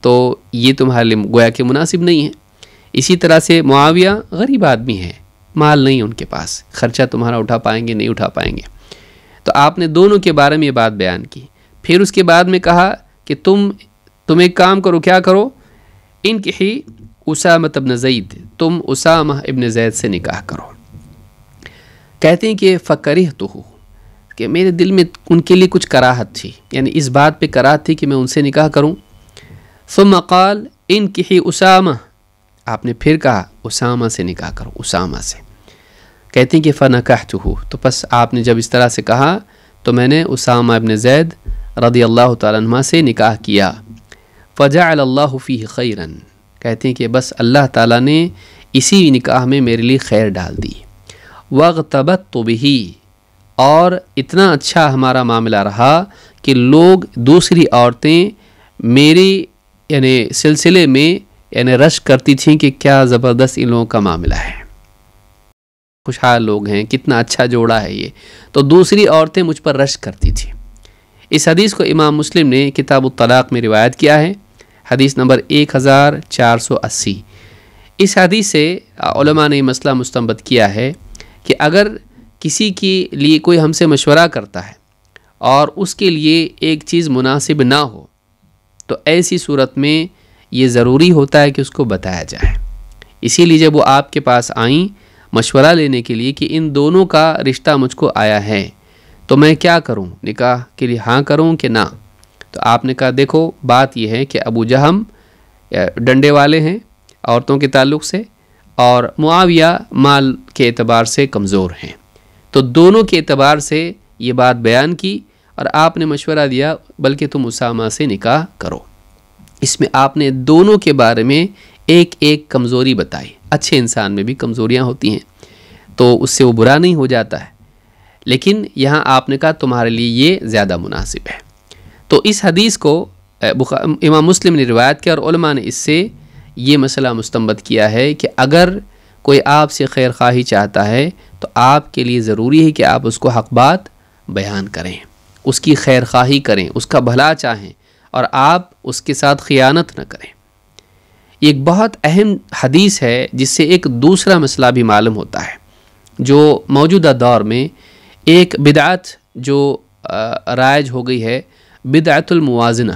تو یہ تمہارے لیے گویا کہ مناسب نہیں ہے۔ اسی طرح سے معاویہ غریب آدمی ہے، مال نہیں ان کے پاس، خرچہ تمہارا اٹھا پائیں گے نہیں اٹھا پائیں گے۔ تو آپ نے دونوں کے بارے میں یہ بات بیان کی۔ پھر اس کے بعد میں کہا کہ تم ایک کام کرو، کیا کرو؟ انکحی اسامہ ابن زید، تم اسامہ ابن زید سے نکاح کرو۔ کہتے ہیں کہ فکرہتہ، کہ میرے دل میں ان کے لیے کچھ کراہت تھی، یعنی اس بات پہ کراہت تھی کہ میں ان سے نکاح کروں۔ ثم قال انکحی اسامہ، آپ نے پھر کہا اسامہ سے نکاح کرو، اسامہ سے۔ کہتے ہیں کہ فنکحتہ، تو پس آپ نے جب اس طرح سے کہا تو میں نے اسامہ ابن زید رضی اللہ تعالیٰ عنہ سے نکاح کیا۔ فجعل اللہ فیہ خیرا، کہتے ہیں کہ بس اللہ تعالیٰ نے اسی نکاح میں میرے لیے خیر ڈال دی۔ واغتبطت بہ، اور اتنا اچھا ہمارا معاملہ رہا کہ لوگ دوسری عورتیں میری یعنی سلسلے میں یعنی رش کرتی تھیں کہ کیا زبردست ان لوگوں کا معاملہ ہے، خوشحال لوگ ہیں، کتنا اچھا جوڑا ہے یہ، تو دوسری عورتیں مجھ پر رش کرتی تھیں۔ اس حدیث کو امام مسلم نے کتاب الطلاق میں روایت کیا ہے، حدیث نمبر 1480۔ اس حدیث سے علماء نے یہ مسئلہ مستنبط کیا ہے کہ اگر کسی کے لیے کوئی ہم سے مشورہ کرتا ہے اور اس کے لیے ایک چیز مناسب نہ ہو تو ایسی صورت میں یہ ضروری ہوتا ہے کہ اس کو بتایا جائے۔ اسی لیے جب وہ آپ کے پاس آئیں مشورہ لینے کے لیے کہ ان دونوں کا رشتہ مجھ کو آیا ہے تو میں کیا کروں، نکاح کے لیے ہاں کروں کہ نہ، تو آپ نے کہا دیکھو بات یہ ہے کہ ابو جہم ڈنڈے والے ہیں عورتوں کے تعلق سے، اور معاویہ مال کے اعتبار سے کمزور ہیں، تو دونوں کے اعتبار سے یہ بات بیان کی اور آپ نے مشورہ دیا بلکہ تم اسامہ سے نکاح کرو۔ اس میں آپ نے دونوں کے بارے میں ایک ایک کمزوری بتائی۔ اچھے انسان میں بھی کمزوریاں ہوتی ہیں تو اس سے وہ برا نہیں ہو جاتا ہے، لیکن یہاں آپ نے کہا تمہارے لیے یہ زیادہ مناسب ہے۔ تو اس حدیث کو امام مسلم نے روایت کیا اور علماء نے اس سے یہ مسئلہ مستنبط کیا ہے کہ اگر کوئی آپ سے خیر خواہی چاہتا ہے تو آپ کے لیے ضروری ہے کہ آپ اس کو حق بات بیان کریں، اس کی خیر خواہی کریں، اس کا بھلا چاہیں، اور آپ اس کے ساتھ خیانت نہ کریں۔ یہ ایک بہت اہم حدیث ہے جس سے ایک دوسرا مسئلہ بھی معلوم ہوتا ہے جو موجودہ دور میں ایک بدعت جو رائج ہو گئی ہے، بدعت الموازنہ۔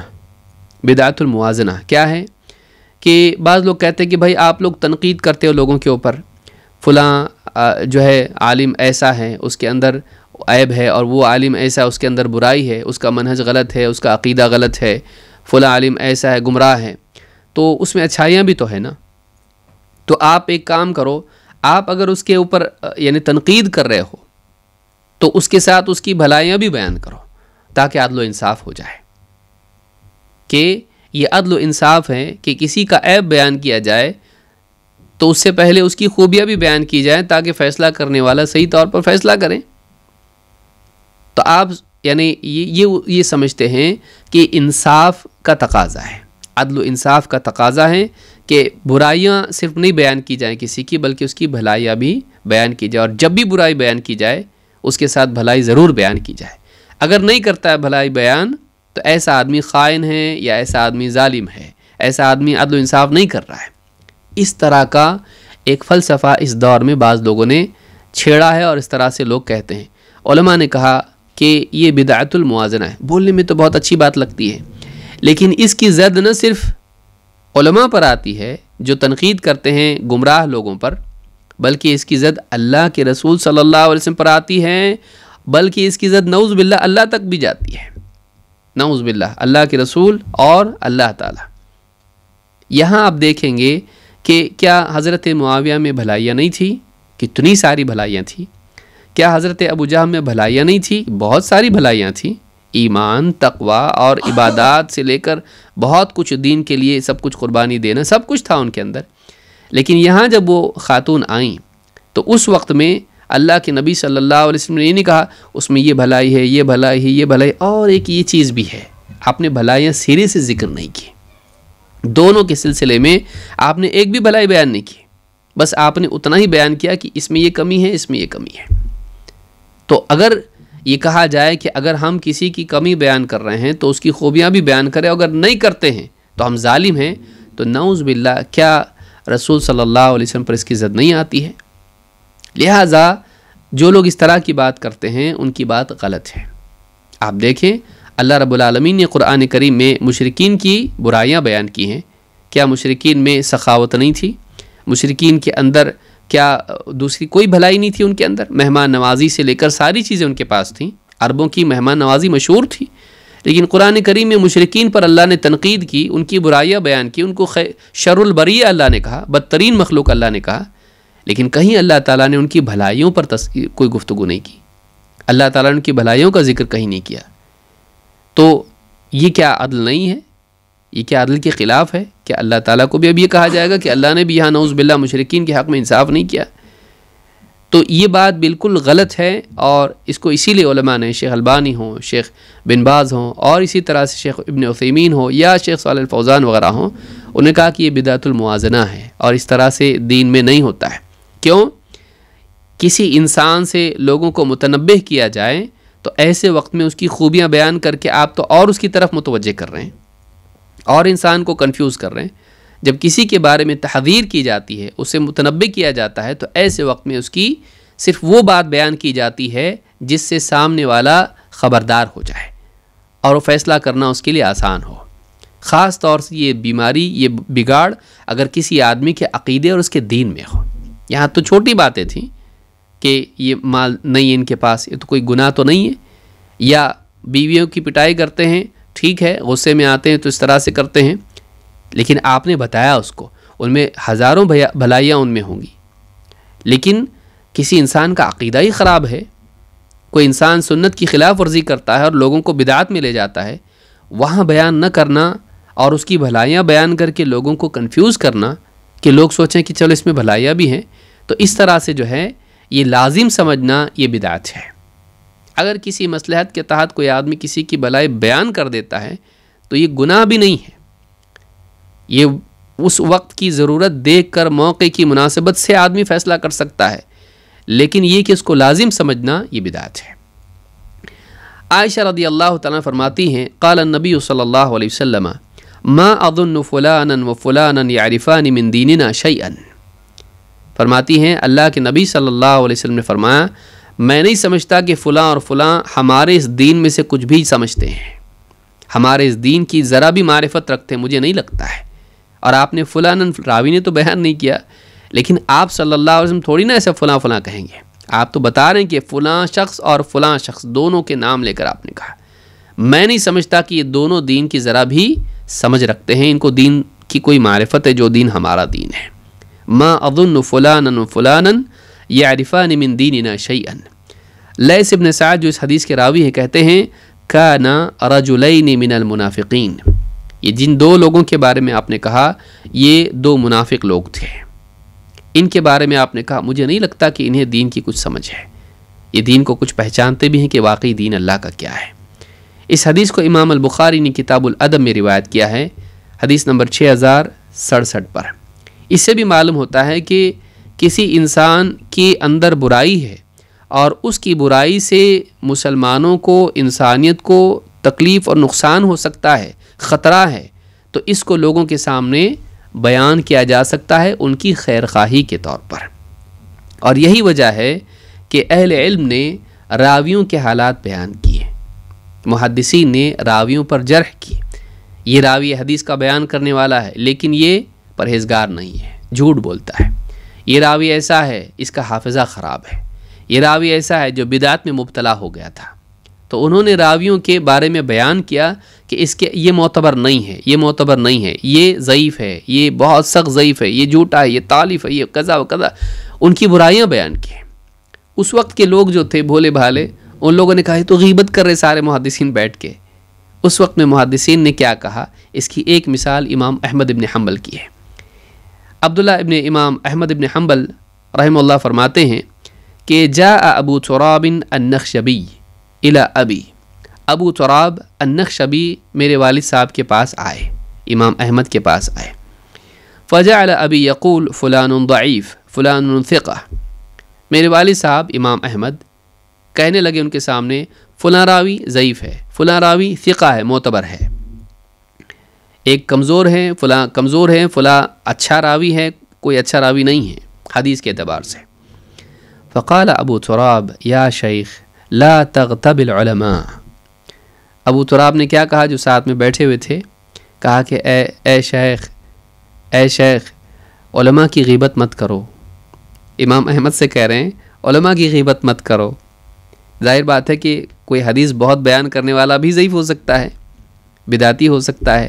بدعت الموازنہ کیا ہے کہ بعض لوگ کہتے ہیں کہ بھائی آپ لوگ تنقید کرتے ہو لوگوں کے اوپر، فلاں جو ہے عالم ایسا ہے اس کے اندر عیب ہے، اور وہ عالم ایسا اس کے اندر برائی ہے، اس کا منہج غلط ہے، اس کا عقیدہ غلط ہے، فلاں عالم ایسا ہے گمراہ ہے، تو اس میں اچھائیاں بھی تو ہے نا۔ تو آپ ایک کام کرو، آپ اگر اس کے اوپر یعنی تنقید کر رہے ہو تو اس کے ساتھ اس کی بھلائیاں بھی بیان کرو تاکہ عدل و انصاف ہو جائے، کہ یہ عدل و انصاف ہے کہ کسی کا عیب بیان کیا جائے تو اس سے پہلے اس کی خوبیاں بھی بیان کی جائیں تاکہ فیصلہ کرنے والا صحیح طور پر فیصلہ کریں۔ تو آپ یعنی یہ سمجھتے ہیں کہ انصاف کا تقاضا ہے، عدل و انصاف کا تقاضا ہے کہ برائیاں صرف نہیں بیان کی جائیں کسی کی بلکہ اس کی بھلائیاں بھی بیان کی جائے، اور جب بھی برائی بیان کی جائے اس کے ساتھ بھلائی ضرور بیان کی جائے۔ اگر نہیں کرتا ہے بھلائی بیان تو ایسا آدمی خائن ہے یا ایسا آدمی ظالم ہے، ایسا آدمی عدل و انصاف نہیں کر رہا ہے۔ اس طرح کا ایک فلسفہ اس دور میں بعض لوگوں نے چھیڑا ہے اور اس طرح سے لوگ کہتے ہیں۔ علماء نے کہا کہ یہ بدعت الموازنہ ہے، بولنے میں تو بہت اچھی بات لگتی ہے لیکن اس کی زد نہ صرف علماء پر آتی ہے جو تنقید کرتے ہیں گمراہ لوگوں پر، بلکہ اس کی زد اللہ کے رسول صلی اللہ علیہ وسلم پر آتی ہے، بلکہ اس کی زد نعوذ باللہ اللہ تک بھی جاتی ہے، نعوذ باللہ اللہ کے رسول اور اللہ تعالی۔ یہاں آپ دیکھیں گے کہ کیا حضرت معاویہ میں بھلائیاں نہیں تھی؟ کتنی ساری بھلائیاں تھیں۔ کیا حضرت ابو جہل میں بھلائیاں نہیں تھی؟ بہت ساری بھلائیاں تھیں، ایمان، تقوی اور عبادات سے لے کر بہت کچھ، دین کے لیے سب کچھ قربانی دینا، سب کچھ تھا ان کے اندر۔ لیکن یہاں جب وہ خاتون آئیں تو اس وقت میں اللہ کے نبی صلی اللہ علیہ وسلم نے یہ نہیں کہا اس میں یہ بھلائی ہے، یہ بھلائی ہے، یہ بھلائی، اور ایک یہ چیز بھی ہے، آپ نے بھلائیاں سرے سے ذکر نہیں کی۔ دونوں کے سلسلے میں آپ نے ایک بھی بھلائی بیان نہیں کی، بس آپ نے اتنا ہی بیان کیا کہ اس میں یہ کمی ہے، اس میں یہ کمی ہے۔ تو اگر یہ کہا جائے کہ اگر ہم کسی کی کمی بیان کر رہے ہیں تو اس کی خوبیاں بھی بیان کریں، اگر نہیں کرتے ہیں تو ہم ظالم ہیں، تو نعوذ باللہ کیا رسول صلی اللہ علیہ وسلم پر اس کی زد نہیں آتی ہے؟ لہٰذا جو لوگ اس طرح کی بات کرتے ہیں ان کی بات غلط ہے۔ آپ دیکھیں اللہ رب العالمین نے قرآن کریم میں مشرکین کی برائیاں بیان کی ہیں۔ کیا مشرکین میں سخاوت نہیں تھی؟ مشرکین کے اندر کیا دوسری کوئی بھلائی نہیں تھی؟ ان کے اندر مہمان نوازی سے لے کر ساری چیزیں ان کے پاس تھیں، عربوں کی مہمان نوازی مشہور تھی، لیکن قرآن کریم میں مشرکین پر اللہ نے تنقید کی، ان کی برائیاں بیان کی، ان کو شر البریہ اللہ نے کہا، بدترین مخلوق اللہ نے کہا، لیکن کہیں اللہ تعالیٰ نے ان کی بھلائیوں پر کوئی گفتگو نہیں کی، اللہ تعالیٰ نے ان کی بھلائیوں کا ذکر کہیں نہیں کیا۔ تو یہ کیا عدل نہیں ہے؟ یہ کیا عدل کے خلاف ہے؟ کہ اللہ تعالیٰ کو بھی اب یہ کہا جائے گا کہ اللہ نے بھی یہاں نعوذ باللہ مشرکین کے حق میں انصاف نہیں کیا؟ تو یہ بات بالکل غلط ہے، اور اس کو اسی لیے علماء نے، شیخ البانی ہوں، شیخ بن باز ہوں، اور اسی طرح سے شیخ ابن عثیمین ہو یا شیخ صالح الفوزان وغیرہ ہوں، انہوں نے کہا کہ یہ بدعت الموازنہ ہے اور اس طرح سے دین میں نہیں ہوتا ہے۔ کیوں؟ کسی انسان سے لوگوں کو متنبہ کیا جائے تو ایسے وقت میں اس کی خوبیاں بیان کر کے آپ تو اور اس کی طرف متوجہ کر رہے ہیں اور انسان کو کنفیوز کر رہے ہیں۔ جب کسی کے بارے میں تحذیر کی جاتی ہے، اسے متنبہ کیا جاتا ہے، تو ایسے وقت میں اس کی صرف وہ بات بیان کی جاتی ہے جس سے سامنے والا خبردار ہو جائے اور وہ فیصلہ کرنا اس کے لیے آسان ہو۔ خاص طور سے یہ بیماری، یہ بگاڑ اگر کسی آدمی کے عقیدے اور اس کے دین میں ہو۔ یہاں تو چھوٹی باتیں تھیں کہ یہ مال نہیں ہے ان کے پاس، یہ تو کوئی گناہ تو نہیں ہے، یا بیویوں کی پٹائی کرتے ہیں، ٹھیک ہے، غصے میں آتے ہیں تو اس طرح سے کرتے ہیں، لیکن آپ نے بتایا اس کو، ان میں ہزاروں بھلائیاں ان میں ہوں گی، لیکن کسی انسان کا عقیدہ ہی خراب ہے، کوئی انسان سنت کی خلاف ورزی کرتا ہے اور لوگوں کو بدعات میں لے جاتا ہے، وہاں بیان نہ کرنا اور اس کی بھلائیاں بیان کر کے لوگوں کو کنفیوز کرنا کہ لوگ سوچیں کہ چلو اس میں بھلائیاں بھی ہیں، تو اس طرح سے جو ہے یہ لازم سمجھنا یہ بدعت ہے۔ اگر کسی مصلحت کے تحت کوئی آدمی کسی کی بھلائی بیان کر دیتا ہے تو یہ گناہ بھی نہیں ہے، یہ اس وقت کی ضرورت دیکھ کر موقع کی مناسبت سے آدمی فیصلہ کر سکتا ہے، لیکن یہ کہ اس کو لازم سمجھنا یہ بدعت ہے۔ عائشہ رضی اللہ تعالیٰ فرماتی ہیں قال النبی صلی اللہ علیہ وسلم ما اظن فلانا وفلانا يعرفان من دیننا شیئا، فرماتی ہیں اللہ کے نبی صلی اللہ علیہ وسلم نے فرمایا میں نہیں سمجھتا کہ فلاں اور فلاں ہمارے اس دین میں سے کچھ بھی سمجھتے ہیں، ہمارے اس دین کی ذرا بھی معرفت رکھتے ہیں، مجھے نہیں لگتا ہے۔ اور آپ نے فلاں راوی نے تو بیان نہیں کیا، لیکن آپ صلی اللہ علیہ وسلم تھوڑی نا ایسا فلاں فلاں کہیں گے، آپ تو بتا رہے ہیں کہ فلاں شخص اور فلاں شخص دونوں کے نام لے کر آپ نے کہا، میں نہیں سمجھتا کہ یہ دونوں دین کی ذرا بھی سمجھ رکھتے ہیں، ان کو دین کی کوئی معرفت ہے جو دین ہمارا دین ہے۔ ما اظن فلانا فلانا یعرفان من دیننا شیئا۔ لیث ابن سعد جو اس حدیث کے راوی ہیں کہتے ہیں کانا رجلین من المنافقین، یہ جن دو لوگوں کے بارے میں آپ نے کہا یہ دو منافق لوگ تھے، ان کے بارے میں آپ نے کہا مجھے نہیں لگتا کہ انہیں دین کی کچھ سمجھ ہے، یہ دین کو کچھ پہچانتے بھی ہیں کہ واقعی دین اللہ کا کیا ہے۔ اس حدیث کو امام البخاری نے کتاب الادب میں روایت کیا ہے، حدیث نمبر 6067 پر۔ اس سے بھی معلوم ہوتا ہے کہ کسی انسان کے اندر برائی ہے اور اس کی برائی سے مسلمانوں کو، انسانیت کو تکلیف اور نقصان ہو سکتا ہے، خطرہ ہے، تو اس کو لوگوں کے سامنے بیان کیا جا سکتا ہے ان کی خیر خواہی کے طور پر۔ اور یہی وجہ ہے کہ اہل علم نے راویوں کے حالات بیان کیے، محدثین نے راویوں پر جرح کی، یہ راوی حدیث کا بیان کرنے والا ہے لیکن یہ پرہیزگار نہیں ہے، جھوٹ بولتا ہے، یہ راوی ایسا ہے اس کا حافظہ خراب ہے، یہ راوی ایسا ہے جو بدعت میں مبتلا ہو گیا تھا، تو انہوں نے راویوں کے بارے میں بیان کیا کہ اس کے یہ معتبر نہیں ہے، یہ معتبر نہیں ہے، یہ ضعیف ہے، یہ بہت سخت ضعیف ہے، یہ جھوٹا ہے، یہ تالیف ہے، یہ قضا و قضا، ان کی برائیاں بیان کی۔ اس وقت کے لوگ جو تھے بھولے بھالے، ان لوگوں نے کہا یہ تو غیبت کر رہے سارے محدثین بیٹھ کے۔ اس وقت میں محدثین نے کیا کہا، اس کی ایک مثال امام احمد ابن حنبل کی ہے۔ عبداللہ ابن امام احمد ابن حنبل رحمہ اللہ فرماتے ہیں کہ جاء ابو تراب النخشبی الی ابی، ابو تراب النخشبی میرے والد صاحب کے پاس آئے، امام احمد کے پاس آئے، فجعل ابی یقول فلان ضعیف فلان ثقہ، میرے والد صاحب امام احمد کہنے لگے ان کے سامنے فلاں راوی ضعیف ہے، فلاں راوی ثقہ ہے، معتبر ہے، ایک کمزور ہے، فلاں کمزور ہے، فلاں اچھا راوی ہے، کوئی اچھا راوی نہیں ہے حدیث کے اعتبار سے۔ فقال ابو تراب یا شیخ لا تغتب العلماء، ابو تراب نے کیا کہا جو ساتھ میں بیٹھے ہوئے تھے، کہا کہ اے شیخ علماء کی غیبت مت کرو، امام احمد سے کہہ رہے ہیں علماء کی غیبت مت کرو۔ ظاہر بات ہے کہ کوئی حدیث بہت بیان کرنے والا بھی ضعیف ہو سکتا ہے، بدعتی ہو سکتا ہے،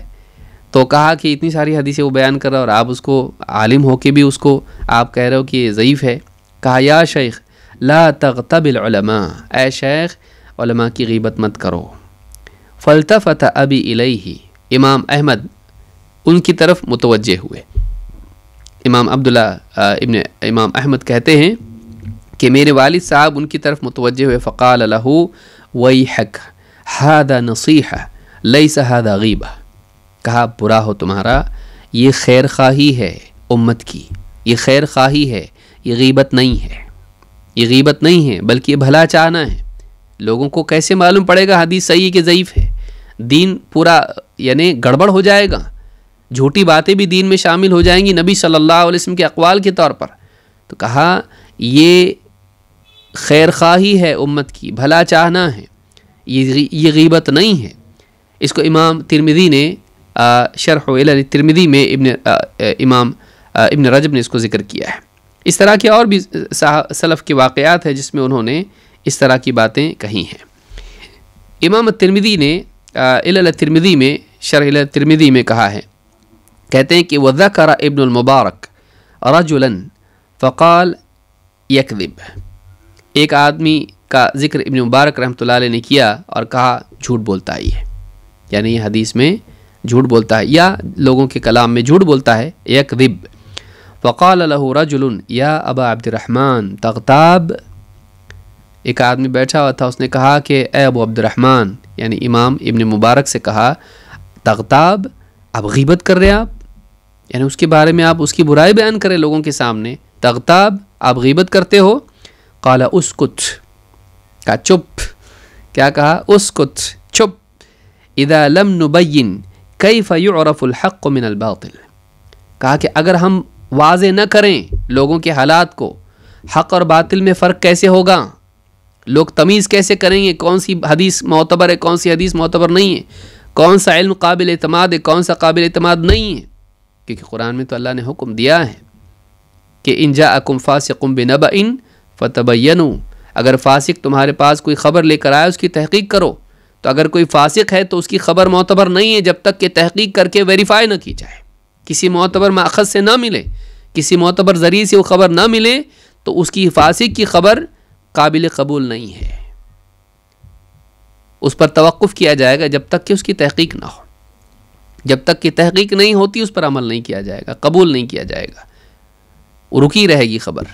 تو کہا کہ اتنی ساری حدیثیں وہ بیان کر رہا اور آپ اس کو عالم ہو کے بھی اس کو آپ کہہ رہے ہو کہ یہ ضعیف ہے۔ کہا یا شیخ لا تغتب العلماء، اے شیخ علماء کی غیبت مت کرو۔ فالتفت ابی الیہ، امام احمد ان کی طرف متوجہ ہوئے۔ امام عبداللہ ابن امام احمد کہتے ہیں کہ میرے والد صاحب ان کی طرف متوجہ ہوئے، فقال لہ ویحک ھذا نصیحہ لیس ھذا غیبہ، کہا برا ہو تمہارا، یہ خیر خواہی ہے امت کی، یہ خیر خواہی ہے، یہ غیبت نہیں ہے، یہ غیبت نہیں ہے بلکہ یہ بھلا چاہنا ہے۔ لوگوں کو کیسے معلوم پڑے گا حدیث صحیح کہ ضعیف ہے؟ دین پورا یعنی گڑبڑ ہو جائے گا، جھوٹی باتیں بھی دین میں شامل ہو جائیں گی نبی صلی اللہ علیہ وسلم کے اقوال کے طور پر۔ تو کہا یہ خیر خواہی ہے امت کی، بھلا چاہنا ہے، یہ غیبت نہیں ہے۔ اس کو امام ترمذی نے شرح علل ترمذی میں امام ابن رجب نے اس کو ذکر کیا ہے۔ اس طرح کے اور بھی سلف کے واقعات ہیں جس میں انہوں نے اس طرح کی باتیں کہی ہیں۔ امام ترمذی نے علل ترمذی میں شرح علل ترمذی میں کہا ہے، کہتے ہیں کہ وذکر ابن المبارک رجلا فقال یکذب، ایک آدمی کا ذکر ابن مبارک رحمۃ اللہ علیہ نے کیا اور کہا جھوٹ بولتا ہے، یعنی یہ حدیث میں جھوٹ بولتا ہے یا لوگوں کے کلام میں جھوٹ بولتا ہے، یکذب۔ فقال له رجل یا ابا عبد الرحمن تغتاب، ایک آدمی بیٹھا ہوا تھا، اس نے کہا کہ اے ابو عبد الرحمن، یعنی امام ابن مبارک سے کہا تغتاب، آپ غیبت کر رہے ہیں، آپ یعنی اس کے بارے میں آپ اس کی برائی بیان کریں لوگوں کے سامنے، تغتاب آپ غیبت کرتے ہو۔ قال اسکت، کہا چپ، کیا کہا؟ اسکت، چپ، اذا لم نبین کیف یعرف الحق من الباطل، کہا کہ اگر ہم واضح نہ کریں لوگوں کے حالات کو، حق اور باطل میں فرق کیسے ہوگا؟ لوگ تمیز کیسے کریں گے کون سی حدیث معتبر ہے، کون سی حدیث معتبر نہیں ہے، کون سا علم قابل اعتماد ہے، کون سا قابل اعتماد نہیں ہے؟ کیونکہ قرآن میں تو اللہ نے حکم دیا ہے کہ ان جاءکم فاسق بنبأ فتبینوا، اگر فاسق تمہارے پاس کوئی خبر لے کر آئے اس کی تحقیق کرو۔ تو اگر کوئی فاسق ہے تو اس کی خبر معتبر نہیں ہے جب تک کہ تحقیق کر کے ویریفائی نہ کی جائے، کسی معتبر ماخذ سے نہ ملے، کسی معتبر ذریعے سے وہ خبر نہ ملے تو اس کی فاسق کی خبر قابل قبول نہیں ہے، اس پر توقف کیا جائے گا جب تک کہ اس کی تحقیق نہ ہو۔ جب تک کہ تحقیق نہیں ہوتی اس پر عمل نہیں کیا جائے گا، قبول نہیں کیا جائے گا، رکی رہے گی خبر۔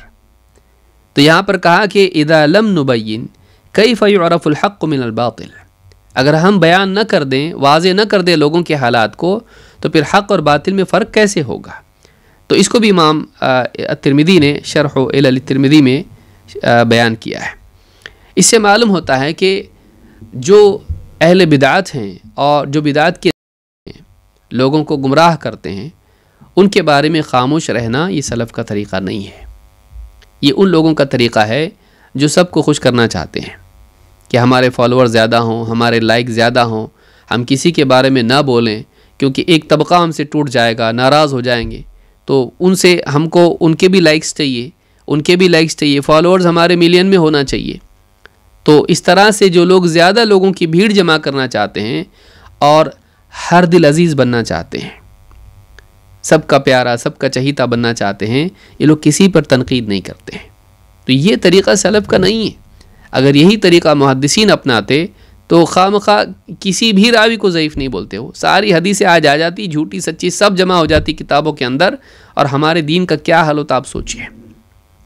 تو یہاں پر کہا کہ اذا لم نبین کیف یعرف الحق من الباطل، اگر ہم بیان نہ کر دیں، واضح نہ کر دیں لوگوں کے حالات کو، تو پھر حق اور باطل میں فرق کیسے ہوگا؟ تو اس کو بھی امام ترمذی نے شرح علل ترمذی میں بیان کیا ہے۔ اس سے معلوم ہوتا ہے کہ جو اہل بدعت ہیں اور جو بدعت کے لوگوں کو گمراہ کرتے ہیں، ان کے بارے میں خاموش رہنا یہ سلف کا طریقہ نہیں ہے۔ یہ ان لوگوں کا طریقہ ہے جو سب کو خوش کرنا چاہتے ہیں کہ ہمارے فالوور زیادہ ہوں، ہمارے لائک زیادہ ہوں، ہم کسی کے بارے میں نہ بولیں کیونکہ ایک طبقہ ہم سے ٹوٹ جائے گا، ناراض ہو جائیں گے، تو ان سے ہم کو ان کے بھی لائکس چاہیے، ان کے بھی لائکس چاہیے، فالوورز ہمارے ملین میں ہونا چاہیے۔ تو اس طرح سے جو لوگ زیادہ لوگوں کی بھیڑ جمع کرنا چاہتے ہیں اور ہر دل عزیز بننا چاہتے ہیں، سب کا پیارا، سب کا چہیتا بننا چاہتے ہیں، یہ لوگ کسی پر تنقید نہیں کرتے ہیں۔ تو یہ طریقہ سلف کا نہیں ہے۔ اگر یہی طریقہ محدثین اپناتے تو خواہ کسی بھی راوی کو ضعیف نہیں بولتے ہو، ساری حدیثیں آج آ جاتی، جھوٹی سچی سب جمع ہو جاتی کتابوں کے اندر، اور ہمارے دین کا کیا حال ہوتا آپ سوچئے۔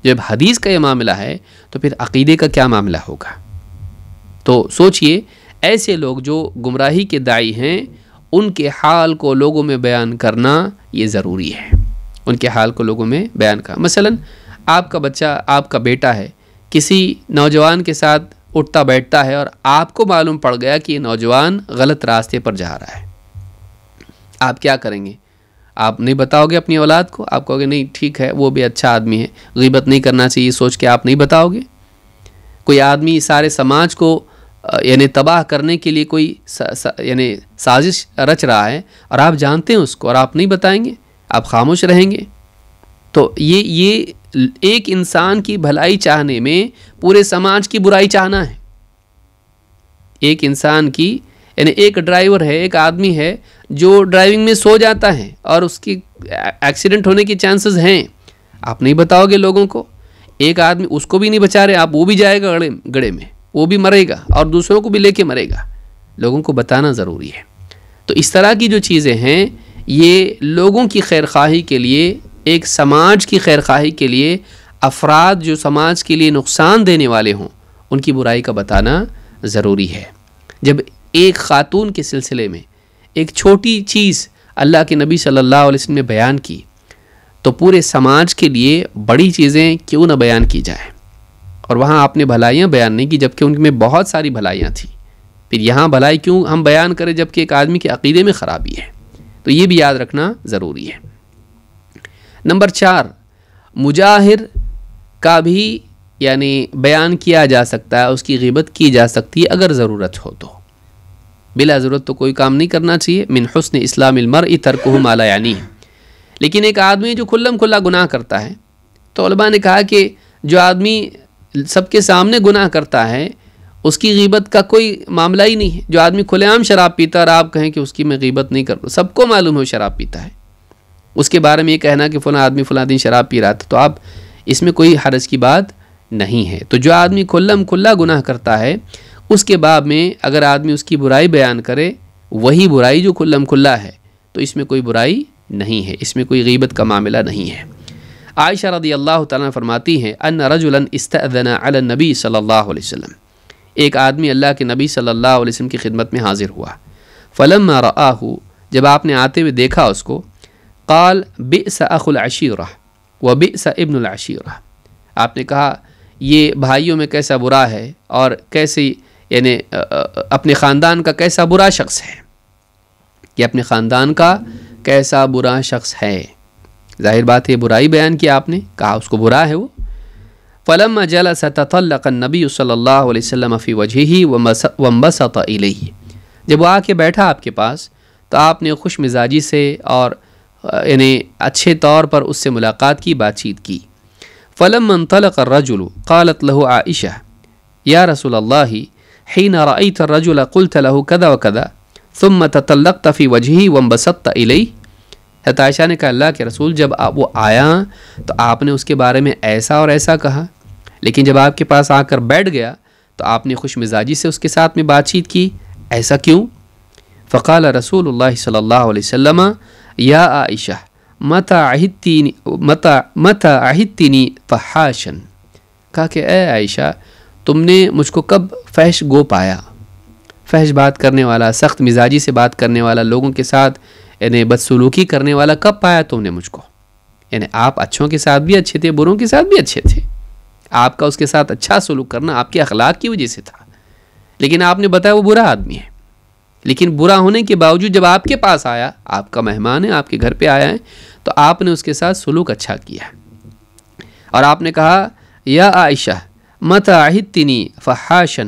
جب حدیث کا یہ معاملہ ہے تو پھر عقیدے کا کیا معاملہ ہوگا؟ تو سوچئے، ایسے لوگ جو گمراہی کے داعی ہیں ان کے حال کو لوگوں میں بیان کرنا یہ ضروری ہے، ان کے حال کو لوگوں میں بیان کرنا۔ مثلا آپ کا بچہ، آپ کا بیٹا ہے، کسی نوجوان کے ساتھ اٹھتا بیٹھتا ہے اور آپ کو معلوم پڑ گیا کہ یہ نوجوان غلط راستے پر جا رہا ہے، آپ کیا کریں گے؟ آپ نہیں بتاؤ گے اپنی اولاد کو؟ آپ کہو گے نہیں ٹھیک ہے وہ بھی اچھا آدمی ہے، غیبت نہیں کرنا چاہیے سوچ کے آپ نہیں بتاؤ گے؟ کوئی آدمی سارے سماج کو یعنی تباہ کرنے کے لیے کوئی یعنی سازش رچ رہا ہے اور آپ جانتے ہیں اس کو اور آپ نہیں بتائیں گے، آپ خاموش رہیں گے؟ تو یہ ایک انسان کی بھلائی چاہنے میں پورے سماج کی برائی چاہنا ہے۔ ایک انسان کی یعنی ایک ڈرائیور ہے، ایک آدمی ہے جو ڈرائیونگ میں سو جاتا ہے اور اس کی ایکسیڈنٹ ہونے کی چانسز ہیں، آپ نہیں بتاؤ گے لوگوں کو؟ ایک آدمی اس کو بھی نہیں بچا رہے آپ، وہ بھی جائے گا گڑھے میں، وہ بھی مرے گا اور دوسروں کو بھی لے کے مرے گا، لوگوں کو بتانا ضروری ہے۔ تو اس طرح کی جو چیزیں ہیں یہ لوگوں کی خیر خواہی کے لیے، ایک سماج کی خیر خواہی کے لیے، افراد جو سماج کے لیے نقصان دینے والے ہوں ان کی برائی کا بتانا ضروری ہے۔ جب ایک خاتون کے سلسلے میں ایک چھوٹی چیز اللہ کے نبی صلی اللہ علیہ وسلم نے بیان کی تو پورے سماج کے لیے بڑی چیزیں کیوں نہ بیان کی جائیں، اور وہاں آپ نے بھلائیاں بیان نہیں کی جبکہ ان میں بہت ساری بھلائیاں تھیں، پھر یہاں بھلائی کیوں ہم بیان کریں جبکہ ایک آدمی کے عقیدے میں خرابی ہے؟ تو یہ بھی یاد رکھنا ضروری ہے۔ نمبر 4، مجاہر کا بھی یعنی بیان کیا جا سکتا ہے، اس کی غیبت کی جا سکتی ہے اگر ضرورت ہو تو، بلا ضرورت تو کوئی کام نہیں کرنا چاہیے۔ من حسن اسلام المرء ترکہ ما لا یعنیہ۔ لیکن ایک آدمی جو کھلم کھلا گناہ کرتا ہے، تو علماء نے کہا کہ جو آدمی سب کے سامنے گناہ کرتا ہے اس کی غیبت کا کوئی معاملہ ہی نہیں ہے۔ جو آدمی کھلے عام شراب پیتا ہے اور آپ کہیں کہ اس کی میں غیبت نہیں کرتا، سب کو معلوم ہے وہ شراب پیتا ہے، اس کے بارے میں یہ کہنا کہ فلاں آدمی فلاں دن شراب پی رہا تھا، تو آپ اس میں کوئی حرج کی بات نہیں ہے۔ تو جو آدمی کھلم کھلا گناہ کرتا ہے اس کے باب میں اگر آدمی اس کی برائی بیان کرے، وہی برائی جو کھلم کھلا ہے، تو اس میں کوئی برائی نہیں ہے، اس میں کوئی غیبت کا معاملہ نہیں ہے۔ عائشہ رضی اللہ تعالیٰ فرماتی ہیں ان رجلا استأذن علی النبی صلی اللہ علیہ وسلم، ایک آدمی اللہ کے نبی صلی اللہ علیہ وسلم کی خدمت میں حاضر ہوا، فلما رآہ، جب آپ نے آتے ہوئے دیکھا اس کو، قال بئس اخو العشیرہ وبئس ابن العشیرہ، آپ نے کہا یہ بھائیوں میں کیسا برا ہے اور کیسی یعنی اپنے خاندان کا کیسا برا شخص ہے، یہ اپنے خاندان کا کیسا برا شخص ہے۔ ظاہر بات ہے برائی بیان کی آپ نے، کہا اس کو برا ہے وہ۔ فلما جلس تطلق النبی صلی اللہ علیہ وسلم فی وجہہ وانبسط الیہ، جب وہ آ کے بیٹھا آپ کے پاس تو آپ نے خوش مزاجی سے اور یعنی اچھے طور پر اس سے ملاقات کی، بات چیت کی۔ فلما انطلق الرجل قالت له عائشہ یا رسول اللہ حين رأيت الرجل قلت له كذا وكذا ثم تطلقت في وجهه وانبسطت إليه، حضرت عائشہ نے کہا اللہ کے رسول جب وہ آیا تو آپ نے اس کے بارے میں ایسا اور ایسا کہا، لیکن جب آپ کے پاس آ کر بیٹھ گیا تو آپ نے خوش مزاجی سے اس کے ساتھ میں بات چیت کی، ایسا کیوں؟ فقال رسول اللہ صلی اللہ علیہ وسلم یا عائشہ متى عہدتنی فحاشا، کہا کہ اے عائشہ تم نے مجھ کو کب فحش گو پایا، فحش بات کرنے والا، سخت مزاجی سے بات کرنے والا، لوگوں کے ساتھ یعنی بدسلوکی کرنے والا کب پایا تم نے مجھ کو؟ یعنی آپ اچھوں کے ساتھ بھی اچھے تھے، بروں کے ساتھ بھی اچھے تھے، آپ کا اس کے ساتھ اچھا سلوک کرنا آپ کے اخلاق کی وجہ سے تھا، لیکن آپ نے بتایا وہ برا آدمی ہے، لیکن برا ہونے کے باوجود جب آپ کے پاس آیا، آپ کا مہمان ہے، آپ کے گھر پہ آیا ہے، تو آپ نے اس کے ساتھ سلوک اچھا کیا، اور آپ نے کہا یا عائشہ متى عہدتنی فحاشا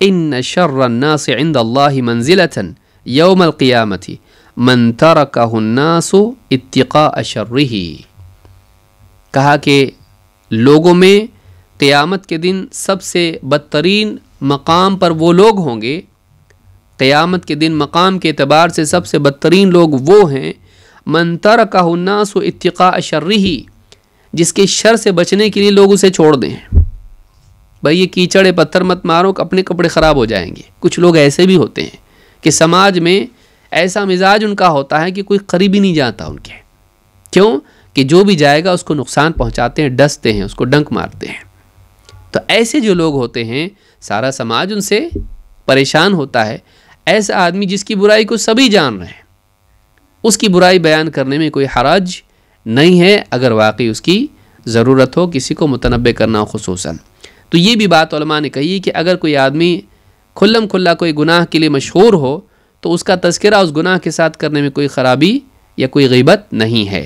ان شر الناس عند اللہ منزلۃ یوم القیامۃ من ترکہ الناس اتقاء شرہ، کہا کہ لوگوں میں قیامت کے دن سب سے بدترین مقام پر وہ لوگ ہوں گے، قیامت کے دن مقام کے اعتبار سے سب سے بدترین لوگ وہ ہیں من ترکہ الناس اتقاء شرہ، جس کے شر سے بچنے کے لیے لوگ اسے چھوڑ دیں۔ بھائی یہ کیچڑے پتھر مت مارو کہ اپنے کپڑے خراب ہو جائیں گے، کچھ لوگ ایسے بھی ہوتے ہیں کہ سماج میں ایسا مزاج ان کا ہوتا ہے کہ کوئی قریب ہی نہیں جاتا ان کے، کیوں کہ جو بھی جائے گا اس کو نقصان پہنچاتے ہیں، ڈستے ہیں، اس کو ڈنک مارتے ہیں۔ تو ایسے جو لوگ ہوتے ہیں سارا سماج ان سے پریشان ہوتا ہے۔ ایسا آدمی جس کی برائی کو سبھی جان رہے ہیں، اس کی برائی بیان کرنے میں کوئی حرج نہیں ہے اگر واقعی اس کی ضرورت ہو، کسی کو متنبہ کرنا ہو خصوصاً۔ تو یہ بھی بات علماء نے کہی کہ اگر کوئی آدمی کھلم کھلا کوئی گناہ کے لیے مشہور ہو تو اس کا تذکرہ اس گناہ کے ساتھ کرنے میں کوئی خرابی یا کوئی غیبت نہیں ہے۔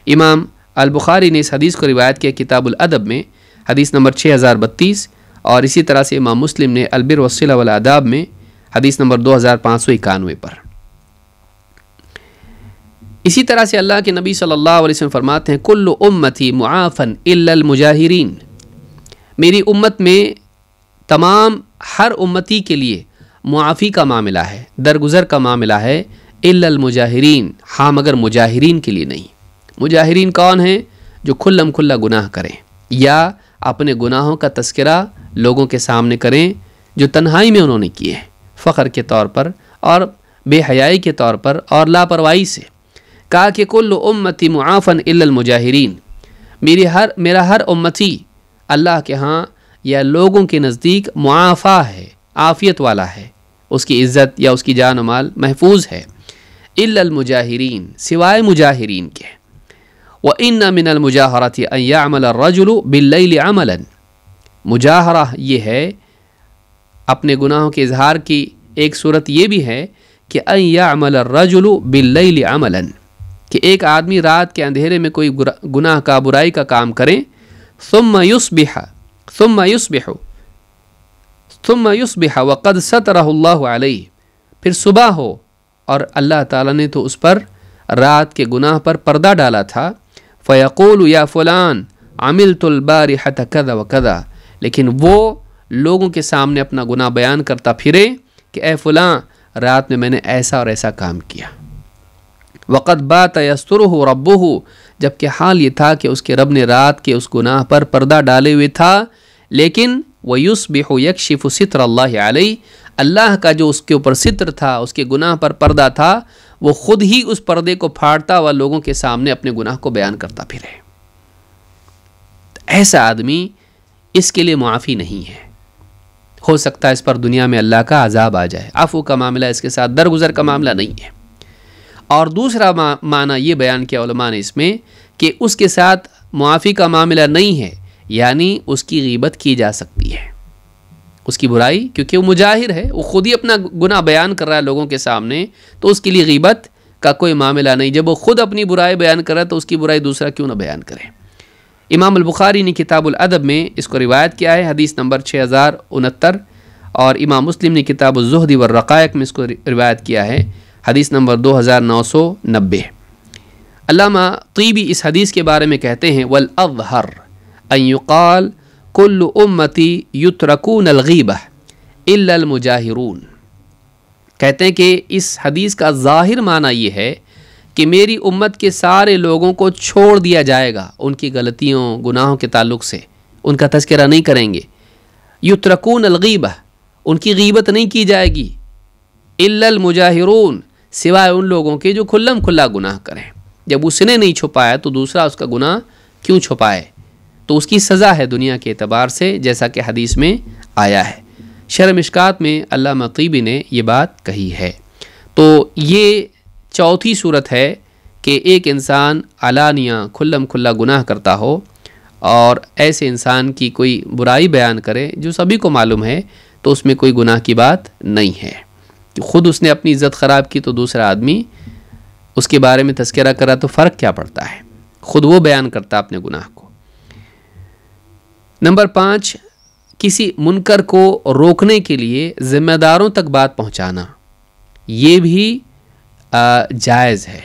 امام البخاری نے اس حدیث کو روایت کیا کتاب الادب میں حدیث نمبر 6032، اور اسی طرح سے امام مسلم نے البر والصلہ والآداب میں حدیث نمبر 2591 پر۔ اسی طرح سے اللہ کے نبی صلی اللہ علیہ وسلم فرماتے ہیں کل امتی معافا الا المجاہرین، میری امت میں تمام ہر امتی کے لیے معافی کا معاملہ ہے، درگزر کا معاملہ ہے، الا المجاہرین، ہاں مگر مجاہرین کے لیے نہیں۔ مجاہرین کون ہیں؟ جو کھلم کھلا گناہ کریں یا اپنے گناہوں کا تذکرہ لوگوں کے سامنے کریں جو تنہائی میں انہوں نے کیے ہیں، فخر کے طور پر اور بے حیائی کے طور پر اور لاپرواہی سے، کہا کہ کل امتی معافن الا المجاہرین، میرا ہر امتی اللہ کے ہاں یا لوگوں کے نزدیک معافی ہے، عافیت والا ہے، اس کی عزت یا اس کی جان و مال محفوظ ہے، الا المجاہرین، سوائے مجاہرین کے۔ وَإِنَّ مِنَ الْمُجَاهَرَةِ أَن يَعْمَلَ الرَّجُلُ بِاللَّيْلِ عَمَلًا، مجاہرہ یہ ہے اپنے گناہوں کے اظہار کی ایک صورت یہ بھی ہے کہ أَن يَعْمَلَ الرَّجُلُ بِاللَّيْلِ عَمَلًا، کہ ایک آدمی رات کے اندھیرے میں کوئی گناہ کا، برائی کا کام کرے، ثم يصبح وقد سترہ اللہ علیہ، پھر صبح ہو اور اللہ تعالیٰ نے تو اس پر رات کے گناہ پر پردہ ڈالا تھا، فیقول یا فلان عملت البارحة کذا وکذا، لیکن وہ لوگوں کے سامنے اپنا گناہ بیان کرتا پھرے کہ اے فلاں رات میں نے ایسا اور ایسا کام کیا، وقد بات یسترہ ربہ، جبکہ حال یہ تھا کہ اس کے رب نے رات کے اس گناہ پر پردہ ڈالے ہوئے تھا، لیکن ویصبح یکشف ستر اللہ علیہ، اللہ کا جو اس کے اوپر ستر تھا، اس کے گناہ پر پردہ تھا، وہ خود ہی اس پردے کو پھاڑتا ہوا لوگوں کے سامنے اپنے گناہ کو بیان کرتا پھرے۔ ایسا آدمی، اس کے لیے معافی نہیں ہے، ہو سکتا ہے اس پر دنیا میں اللہ کا عذاب آ جائے، عفو کا معاملہ اس کے ساتھ درگزر کا معاملہ نہیں ہے۔ اور دوسرا معنی یہ بیان کیا علماء نے اس میں کہ اس کے ساتھ معافی کا معاملہ نہیں ہے، یعنی اس کی غیبت کی جا سکتی ہے، اس کی برائی، کیونکہ وہ مجاہر ہے، وہ خود ہی اپنا گناہ بیان کر رہا ہے لوگوں کے سامنے، تو اس کے لیے غیبت کا کوئی معاملہ نہیں۔ جب وہ خود اپنی برائی بیان کر رہا ہے تو اس کی برائی دوسرا کیوں نہ بیان کرے۔ امام البخاری نے کتاب الادب میں اس کو روایت کیا ہے، حدیث نمبر 6069، اور امام مسلم نے کتاب الزہد والرقائق میں اس کو روایت کیا ہے، حدیث نمبر 2990۔ علامہ طیبی اس حدیث کے بارے میں کہتے ہیں والاظہر ان یقال کل امتی یترکون الغیبہ الا المجاہرون، کہتے ہیں کہ اس حدیث کا ظاہر معنی یہ ہے کہ میری امت کے سارے لوگوں کو چھوڑ دیا جائے گا، ان کی غلطیوں، گناہوں کے تعلق سے ان کا تذکرہ نہیں کریں گے۔ یترکون الغیبہ، ان کی غیبت نہیں کی جائے گی، الا المجاہرون، سوائے ان لوگوں کے جو کھلم کھلا گناہ کریں۔ جب اس نے نہیں چھپایا تو دوسرا اس کا گناہ کیوں چھپائے؟ تو اس کی سزا ہے دنیا کے اعتبار سے، جیسا کہ حدیث میں آیا ہے۔ شرح مشکات میں علامہ طیبی نے یہ بات کہی ہے۔ تو یہ چوتھی صورت ہے کہ ایک انسان علانیہ کھلم کھلا گناہ کرتا ہو اور ایسے انسان کی کوئی برائی بیان کرے جو سبھی کو معلوم ہے، تو اس میں کوئی گناہ کی بات نہیں ہے۔ خود اس نے اپنی عزت خراب کی تو دوسرا آدمی اس کے بارے میں تذکرہ کرا تو فرق کیا پڑتا ہے، خود وہ بیان کرتا اپنے گناہ کو۔ نمبر 5، کسی منکر کو روکنے کے لیے ذمہ داروں تک بات پہنچانا، یہ بھی جائز ہے۔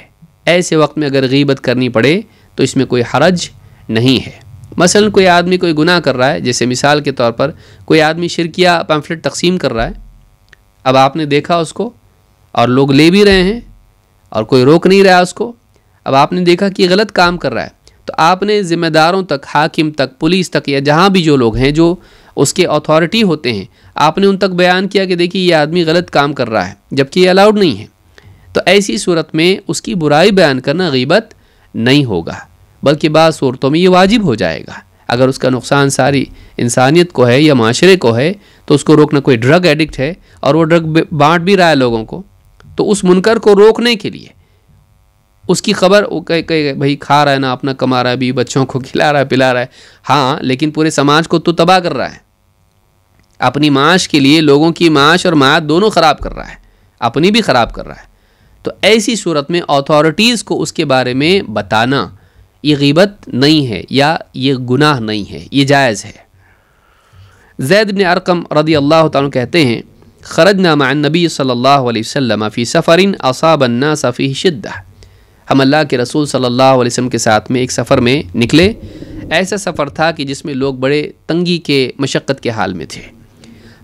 ایسے وقت میں اگر غیبت کرنی پڑے تو اس میں کوئی حرج نہیں ہے۔ مثلا کوئی آدمی کوئی گناہ کر رہا ہے، جیسے مثال کے طور پر کوئی آدمی شرکیہ پمفلٹ تقسیم کر رہا ہے، اب آپ نے دیکھا اس کو اور لوگ لے بھی رہے ہیں اور کوئی روک نہیں رہا اس کو، اب آپ نے دیکھا کہ غلط کام کر رہا ہے، تو آپ نے ذمہ داروں تک، حاکم تک، پولیس تک، یا جہاں بھی جو لوگ ہیں جو اس کے اتھارٹی ہوتے ہیں، آپ نے ان تک بیان کیا کہ دیکھیے یہ آدمی غلط کام کر رہا ہے، جبکہ یہ الاؤڈ نہیں ہے۔ تو ایسی صورت میں اس کی برائی بیان کرنا غیبت نہیں ہوگا، بلکہ بعض صورتوں میں یہ واجب ہو جائے گا۔ اگر اس کا نقصان ساری انسانیت کو ہے یا معاشرے کو ہے تو اس کو روکنا، کوئی ڈرگ ایڈکٹ ہے اور وہ ڈرگ بانٹ بھی رہا ہے لوگوں کو، تو اس منکر کو روکنے کے لیے اس کی خبر کہ بھائی کھا رہا ہے نا، اپنا کما رہا ہے، بھی بچوں کو کھلا رہا ہے، پلا رہا ہے، ہاں لیکن پورے سماج کو تو تباہ کر رہا ہے، اپنی معاش کے لیے لوگوں کی معاش اور معاد دونوں خراب کر رہا ہے، اپنی بھی خراب کر رہا ہے۔ تو ایسی صورت میں اتھارٹیز کو اس کے بارے میں بتانا یہ غیبت نہیں ہے یا یہ گناہ نہیں ہے، یہ جائز ہے۔ زید بن ارقم رضی اللہ تعالیٰ کہتے ہیں خرجنا مع النبی صلی اللہ علیہ وسلم فی سفر اصاب الناس فیہ شدہ، ہم اللہ کے رسول صلی اللہ علیہ وسلم کے ساتھ میں ایک سفر میں نکلے، ایسا سفر تھا کہ جس میں لوگ بڑے تنگی کے، مشقت کے حال میں تھے۔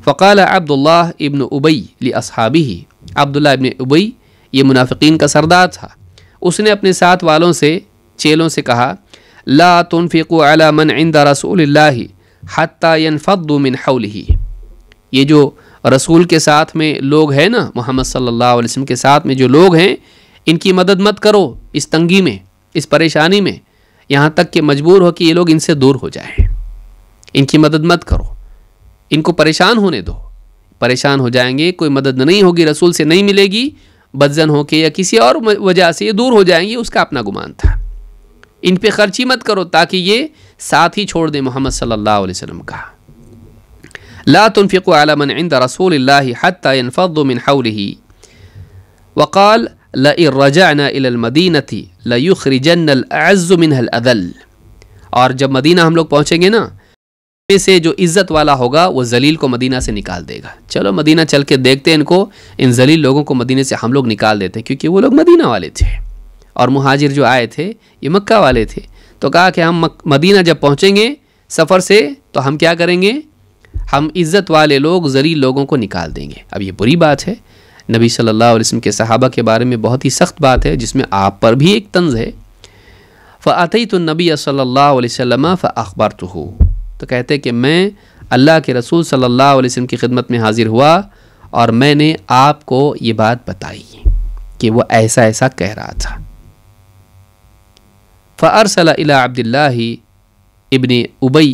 فقال عبداللہ ابن ابی لاصحابہ، عبداللہ ابن ابی یہ منافقین کا سردار تھا، اس نے اپنے ساتھ والوں سے، چیلوں سے کہا لا تنفقوا علی من عند رسول اللہ حتی ينفضوا من حولہ، یہ جو رسول کے ساتھ میں لوگ ہیں نا، محمد صلی اللہ علیہ وسلم کے ساتھ میں جو لوگ ہیں، ان کی مدد مت کرو اس تنگی میں، اس پریشانی میں، یہاں تک کہ مجبور ہو کہ یہ لوگ ان سے دور ہو جائیں۔ ان کی مدد مت کرو، ان کو پریشان ہونے دو، پریشان ہو جائیں گے، کوئی مدد نہیں ہوگی، رسول سے نہیں ملے گی، بدزن ہو کے یا کسی اور وجہ سے یہ دور ہو جائیں گے، اس کا اپنا گمان تھا۔ ان پہ خرچی مت کرو تاکہ یہ ساتھ ہی چھوڑ دیں محمد صلی اللہ علیہ وسلم کا۔ لا تنفقوا على من عند رسول الله حتى ينفضوا من حوله وقال لئن رجعنا الى المدينة ليخرجن الاعز منها الاذل، اور جب مدینہ ہم لوگ پہنچیں گے نا، میں سے جو عزت والا ہوگا وہ ذلیل کو مدینہ سے نکال دے گا۔ چلو مدینہ چل کے دیکھتے ہیں ان ذلیل لوگوں کو مدینہ سے ہم لوگ نکال دیتے ہیں، کیونکہ وہ لوگ مدینہ والے تھے اور مہاجر جو آئے تھے یہ مکہ والے تھے۔ تو کہا کہ ہم مدینہ جب پہنچیں گے سفر سے تو ہم کیا کریں گے، ہم عزت والے لوگ ذلیل لوگوں کو نکال دیں گے۔ اب یہ بری بات ہے، نبی صلی اللہ علیہ وسلم کے صحابہ کے بارے میں بہت ہی سخت بات ہے، جس میں آپ پر بھی ایک طنز ہے۔ فَأَتَيْتُ النَّبِيَّ صلی اللہ علیہ وسلم فَأَخْبَرْتُهُ، تو کہتے کہ میں اللہ کے رسول صلی اللہ علیہ وسلم کی خدمت میں حاضر ہوا اور میں نے آپ کو یہ بات بتائی کہ وہ ایسا ایسا کہہ رہا تھا۔ فَأَرْسَلَ إِلَىٰ عَبْدِ اللَّهِ ابن ابی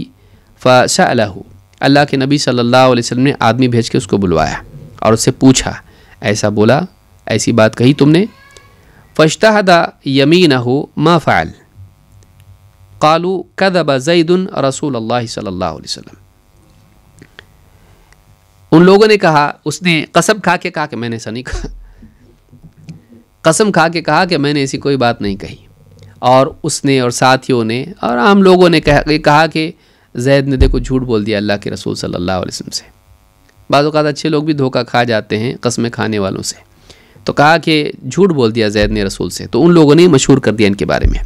فَسَأَلَهُ، اللہ کے نبی صلی اللہ علیہ وسلم نے آدمی بھیج کے اس کو بلوایا اور اس سے پوچھا، ایسا بولا، ایسی بات کہی تم نے؟ فَاجْتَهَدَ يَمِينَهُ مَا فَعَلَ قالوا كذب زید رسول اللہ صلی اللہ علیہ وسلم۔ ان لوگوں نے کہا، اس نے قسم کھا کے کہا کہ میں نے ایسا نہیں کہا، قسم کھا کے کہا کہ میں نے ایسی کوئی بات نہیں کہی، اور اس نے اور ساتھیوں نے اور عام لوگوں نے کہا کہ زید نے دیکھو جھوٹ بول دیا اللہ کے رسول صلی اللہ علیہ وسلم سے۔ بعض اوقات اچھے لوگ بھی دھوکہ کھا جاتے ہیں قسمیں کھانے والوں سے، تو کہا کہ جھوٹ بول دیا زید نے رسول سے، تو ان لوگوں نے مشہور کر دیا ان کے بارے میں۔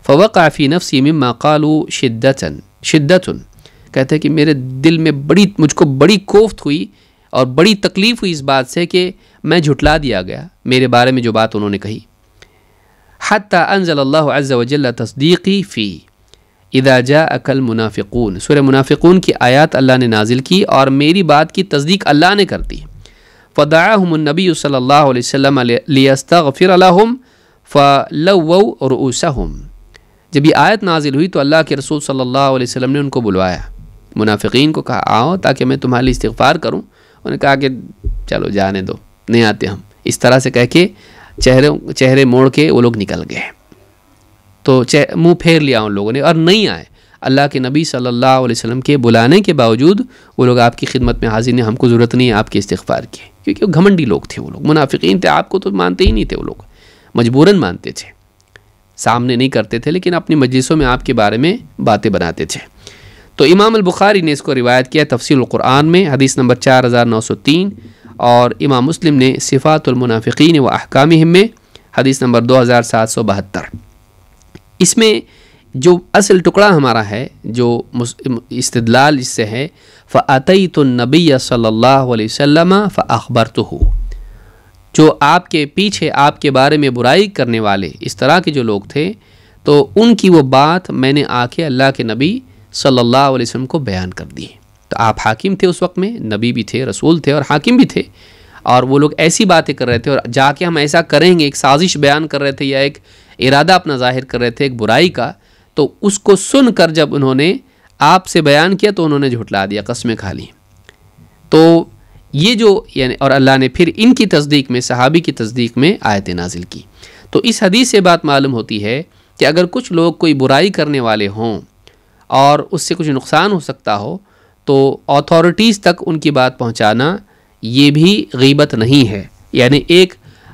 فوقع فی نفسی مما قالوا شدۃ، کہتے ہیں کہ میرے دل میں مجھ کو بڑی کوفت ہوئی اور بڑی تکلیف ہوئی اس بات سے کہ میں جھٹلا دیا گیا میرے بارے میں جو بات انہوں نے کہی۔ حتی انزل اللہ عز وجل تصدیقی فی اذا جاءک المنافقون، سورہ منافقون کی آیات اللہ نے نازل کی اور میری بات کی تصدیق اللہ نے کر دی۔ فدعاهم النبی صلی اللہ علیہ وسلم لیستغفر لهم فلووا رؤوسهم، جب یہ آیت نازل ہوئی تو اللہ کے رسول صلی اللہ علیہ وسلم نے ان کو بلوایا، منافقین کو کہا آؤ تاکہ میں تمہارے لیے استغفار کروں۔ انہوں نے کہا کہ چلو جانے دو، نہیں آتے ہم، اس طرح سے کہہ کے چہرے موڑ کے وہ لوگ نکل گئے، تو منہ پھیر لیا ان لوگوں نے اور نہیں آئے۔ اللہ کے نبی صلی اللہ علیہ وسلم کے بلانے کے باوجود وہ لوگ آپ کی خدمت میں حاضر نہیں، ہم کو ضرورت نہیں ہے آپ کے استغفار کی، کیونکہ وہ گھمنڈی لوگ تھے، وہ لوگ منافقین تھے، آپ کو تو مانتے ہی نہیں تھے، وہ لوگ مجبوراً مانتے تھے، سامنے نہیں کرتے تھے لیکن اپنی مجلسوں میں آپ کے بارے میں باتیں بناتے تھے۔ تو امام البخاری نے اس کو روایت کیا تفسیر القرآن میں حدیث نمبر 4903، اور امام مسلم نے صفات المنافقین و احکامہم میں حدیث نمبر 2772۔ اس میں جو اصل ٹکڑا ہمارا ہے، جو استدلال اس سے ہے، فَأَتَيْتُ النَّبِيَّ صلی اللہ علیہ وسلم فَأَخْبَرْتُهُ، جو آپ کے پیچھے آپ کے بارے میں برائی کرنے والے اس طرح کے جو لوگ تھے، تو ان کی وہ بات میں نے آ کے اللہ کے نبی صلی اللہ علیہ وسلم کو بیان کر دی۔ تو آپ حاکم تھے اس وقت میں، نبی بھی تھے، رسول تھے اور حاکم بھی تھے، اور وہ لوگ ایسی باتیں کر رہے تھے اور جا کے ہم ایسا کریں گے، ایک سازش بیان کر رہے تھے یا ایک ارادہ اپنا ظاہر کر رہے تھے ایک برائی کا، تو اس کو سن کر جب انہوں نے آپ سے بیان کیا تو انہوں نے جھٹلا دیا، قسمیں کھا لی۔ تو یہ جو یعنی اور اللہ نے پھر ان کی تصدیق میں، صحابی کی تصدیق میں آیتیں نازل کی۔ تو اس حدیث سے بات معلوم ہوتی ہے کہ اگر کچھ لوگ کوئی برائی کرنے والے ہوں اور اس سے کچھ نقصان ہو سکتا ہو تو اتھارٹیز تک ان کی بات پہنچانا یہ بھی غیبت نہیں ہے، یعنی ایک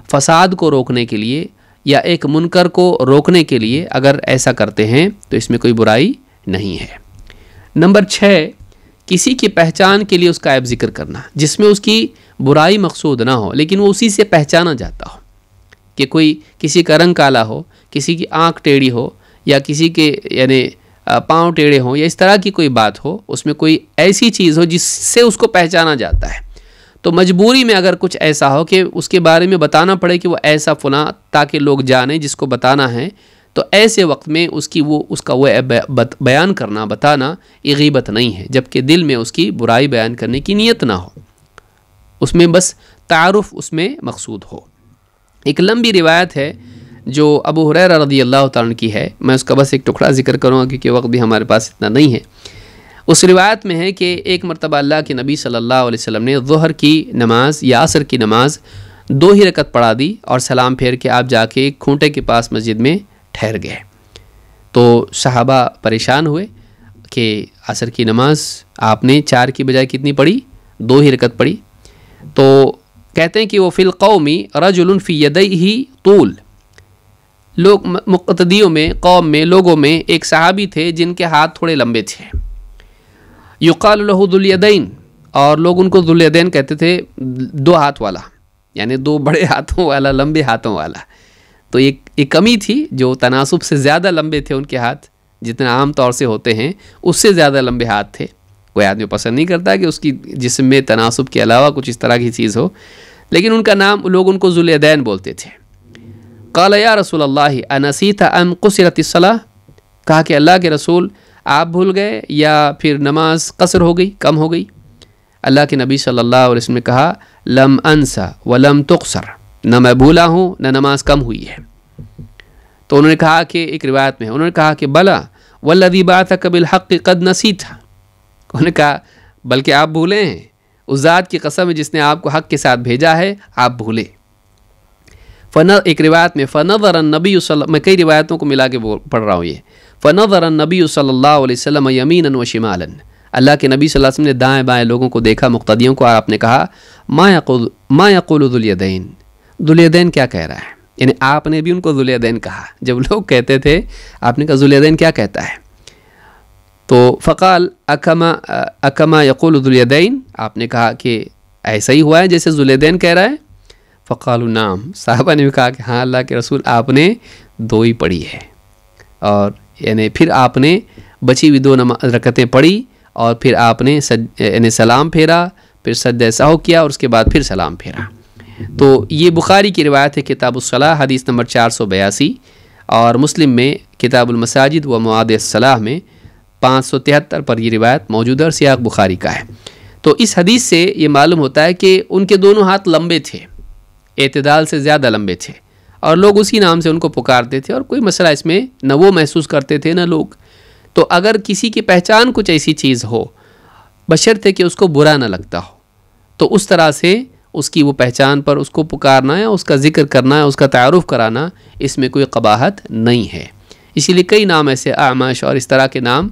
فساد کو روکنے کے لیے یا ایک منکر کو روکنے کے لیے اگر ایسا کرتے ہیں تو اس میں کوئی برائی نہیں ہے۔ نمبر 6، کسی کی پہچان کے لیے اس کا عیب ذکر کرنا جس میں اس کی برائی مقصود نہ ہو لیکن وہ اسی سے پہچانا جاتا ہو، کہ کوئی کسی کا رنگ کالا ہو، کسی کی آنکھ ٹیڑھی ہو، یا کسی کے یعنی پاؤں ٹیڑھے ہوں، یا اس طرح کی کوئی بات ہو، اس میں کوئی ایسی چیز ہو جس سے اس کو پہچانا جاتا ہے، تو مجبوری میں اگر کچھ ایسا ہو کہ اس کے بارے میں بتانا پڑے کہ وہ ایسا فلاں، تاکہ لوگ جانیں جس کو بتانا ہے، تو ایسے وقت میں اس کا وہ بیان کرنا، بتانا، یہ غیبت نہیں ہے، جبکہ دل میں اس کی برائی بیان کرنے کی نیت نہ ہو، اس میں بس تعارف اس میں مقصود ہو۔ ایک لمبی روایت ہے جو ابو ہریرہ رضی اللہ تعالیٰ عنہ کی ہے، میں اس کا بس ایک ٹکڑا ذکر کروں گا کیونکہ وقت بھی ہمارے پاس اتنا نہیں ہے۔ اس روایت میں ہے کہ ایک مرتبہ اللہ کے نبی صلی اللہ علیہ وسلم نے ظہر کی نماز یا عصر کی نماز 2 ہی رکعت پڑھا دی اور سلام پھیر کے آپ جا کے ایک کھونٹے کے پاس مسجد میں ٹھہر گئے۔ تو صحابہ پریشان ہوئے کہ عصر کی نماز آپ نے 4 کی بجائے کتنی پڑھی؟ 2 ہی رکعت پڑھی۔ تو کہتے ہیں کہ وہ فی القوم رجل فی یدیہ طول، لوگ مقتدیوں میں، قوم میں، لوگوں میں ایک صحابی تھے جن کے ہاتھ تھوڑے لمبے تھے، یقال له ذو الیدین، اور لوگ ان کو ذو الیدین کہتے تھے، 2 ہاتھ والا، یعنی 2 بڑے ہاتھوں والا، لمبے ہاتھوں والا۔ تو ایک کمی تھی، جو تناسب سے زیادہ لمبے تھے ان کے ہاتھ، جتنا عام طور سے ہوتے ہیں اس سے زیادہ لمبے ہاتھ تھے۔ کوئی آدمی پسند نہیں کرتا کہ اس کی جسم میں تناسب کے علاوہ کچھ اس طرح کی چیز ہو، لیکن ان کا نام، لوگ ان کو ذو الیدین بولتے تھے۔ قال یا رسول اللہ انسیت ام قصرت الصلاۃ، کہا کہ اللہ کے رسول آپ بھول گئے یا پھر نماز قصر ہو گئی، کم ہو گئی؟ اللہ کے نبی صلی اللہ علیہ وسلم نے کہا لم انسا ولم تقصر، نہ میں بھولا ہوں نہ نماز کم ہوئی ہے۔ تو انہوں نے کہا کہ ایک روایت میں انہوں نے کہا کہ بلا والذی بعثک بالحق قد نسیت، انہوں نے کہا بلکہ آپ بھولے ہیں، اس ذات کی قسم ہے جس نے آپ کو حق کے ساتھ بھیجا ہے، آپ بھولے۔ ایک روایت میں فنظر النبی میں کئی روایتوں کو ملا کے پڑھ رہا ہوں یہ، فنظر النبی صلی اللہ علیہ وسلم یمینا و شمالا، اللہ کے نبی صلی اللہ علیہ وسلم نے دائیں بائیں لوگوں کو دیکھا، مقتدیوں کو، اور آپ نے کہا ما یقول ذو الیدین، ذو الیدین کیا کہہ رہا ہے؟ یعنی آپ نے بھی ان کو ذو الیدین کہا، جب لوگ کہتے تھے آپ نے کہا ذو الیدین کیا کہتا ہے؟ تو فقال اکما یقول ذو الیدین، آپ نے کہا کہ ایسا ہی ہوا ہے جیسے ذو الیدین کہہ رہا ہے؟ فقالوا نعم، صحابہ نے بھی کہا کہ ہاں اللہ کے رسول آپ نے 2 ہی پڑھی ہے، اور یعنی پھر آپ نے بچی ہوئی 2 رکعتیں پڑھی اور پھر آپ نے یعنی سلام پھیرا، پھر سجدہ سہو کیا اور اس کے بعد پھر سلام پھیرا۔ تو یہ بخاری کی روایت ہے کتاب الصلاۃ حدیث نمبر 482، اور مسلم میں کتاب المساجد و مواضع الصلاۃ میں 573 پر یہ روایت موجود ہے اور سیاق بخاری کا ہے۔ تو اس حدیث سے یہ معلوم ہوتا ہے کہ ان کے دونوں ہاتھ لمبے تھے، اعتدال سے زیادہ لمبے تھے، اور لوگ اسی نام سے ان کو پکارتے تھے، اور کوئی مسئلہ اس میں نہ وہ محسوس کرتے تھے نہ لوگ۔ تو اگر کسی کی پہچان کچھ ایسی چیز ہو، بشرطے کہ اس کو برا نہ لگتا ہو، تو اس طرح سے اس کی وہ پہچان پر اس کو پکارنا یا اس کا ذکر کرنا یا اس کا تعارف کرانا، اس میں کوئی قباحت نہیں ہے۔ اسی لیے کئی نام ایسے اعمش اور اس طرح کے نام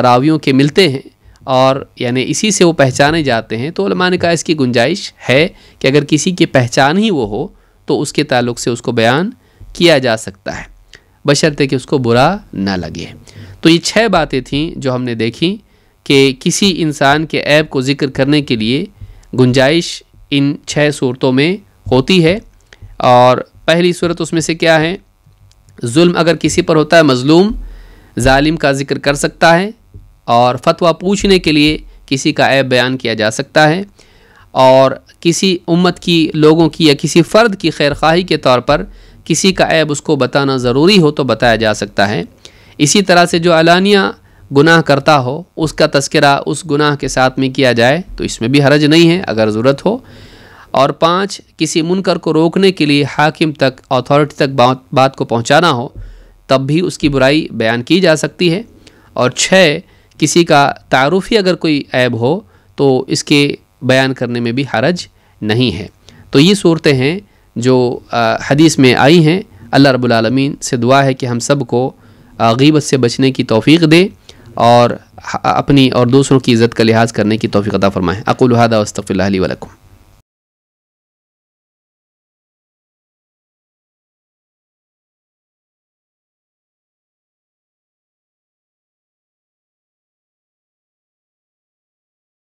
راویوں کے ملتے ہیں، اور یعنی اسی سے وہ پہچانے جاتے ہیں۔ تو علماء نے کہا اس کی گنجائش ہے کہ اگر کسی کی پہچان ہی وہ ہو تو اس کے تعلق سے اس کو بیان کیا جا سکتا ہے، بشرطے کہ اس کو برا نہ لگے۔ تو یہ 6 باتیں تھیں جو ہم نے دیکھی کہ کسی انسان کے عیب کو ذکر کرنے کے لیے گنجائش ان 6 صورتوں میں ہوتی ہے۔ اور پہلی صورت اس میں سے کیا ہے؟ ظلم اگر کسی پر ہوتا ہے، مظلوم ظالم کا ذکر کر سکتا ہے، اور فتویٰ پوچھنے کے لیے کسی کا عیب بیان کیا جا سکتا ہے، اور کسی امت کی، لوگوں کی یا کسی فرد کی خیرخواہی کے طور پر کسی کا عیب اس کو بتانا ضروری ہو تو بتایا جا سکتا ہے۔ اسی طرح سے جو علانیہ گناہ کرتا ہو اس کا تذکرہ اس گناہ کے ساتھ میں کیا جائے تو اس میں بھی حرج نہیں ہے اگر ضرورت ہو۔ اور 5 کسی منکر کو روکنے کے لیے حاکم تک، اتھارٹی تک بات کو پہنچانا ہو تب بھی اس کی برائی بیان کی جا سکتی ہے۔ اور 6 کسی کا تعارفی اگر کوئی عیب ہو تو اس کے بیان کرنے میں بھی حرج نہیں ہے۔ تو یہ صورتیں ہیں جو حدیث میں آئی ہیں۔ اللہ رب العالمین سے دعا ہے کہ ہم سب کو غیبت سے بچنے کی توفیق دے اور اپنی اور دوسروں کی عزت کا لحاظ کرنے کی توفیق عطا فرمائے۔ اقول ھذا واستغفر اللہ لی ولکم۔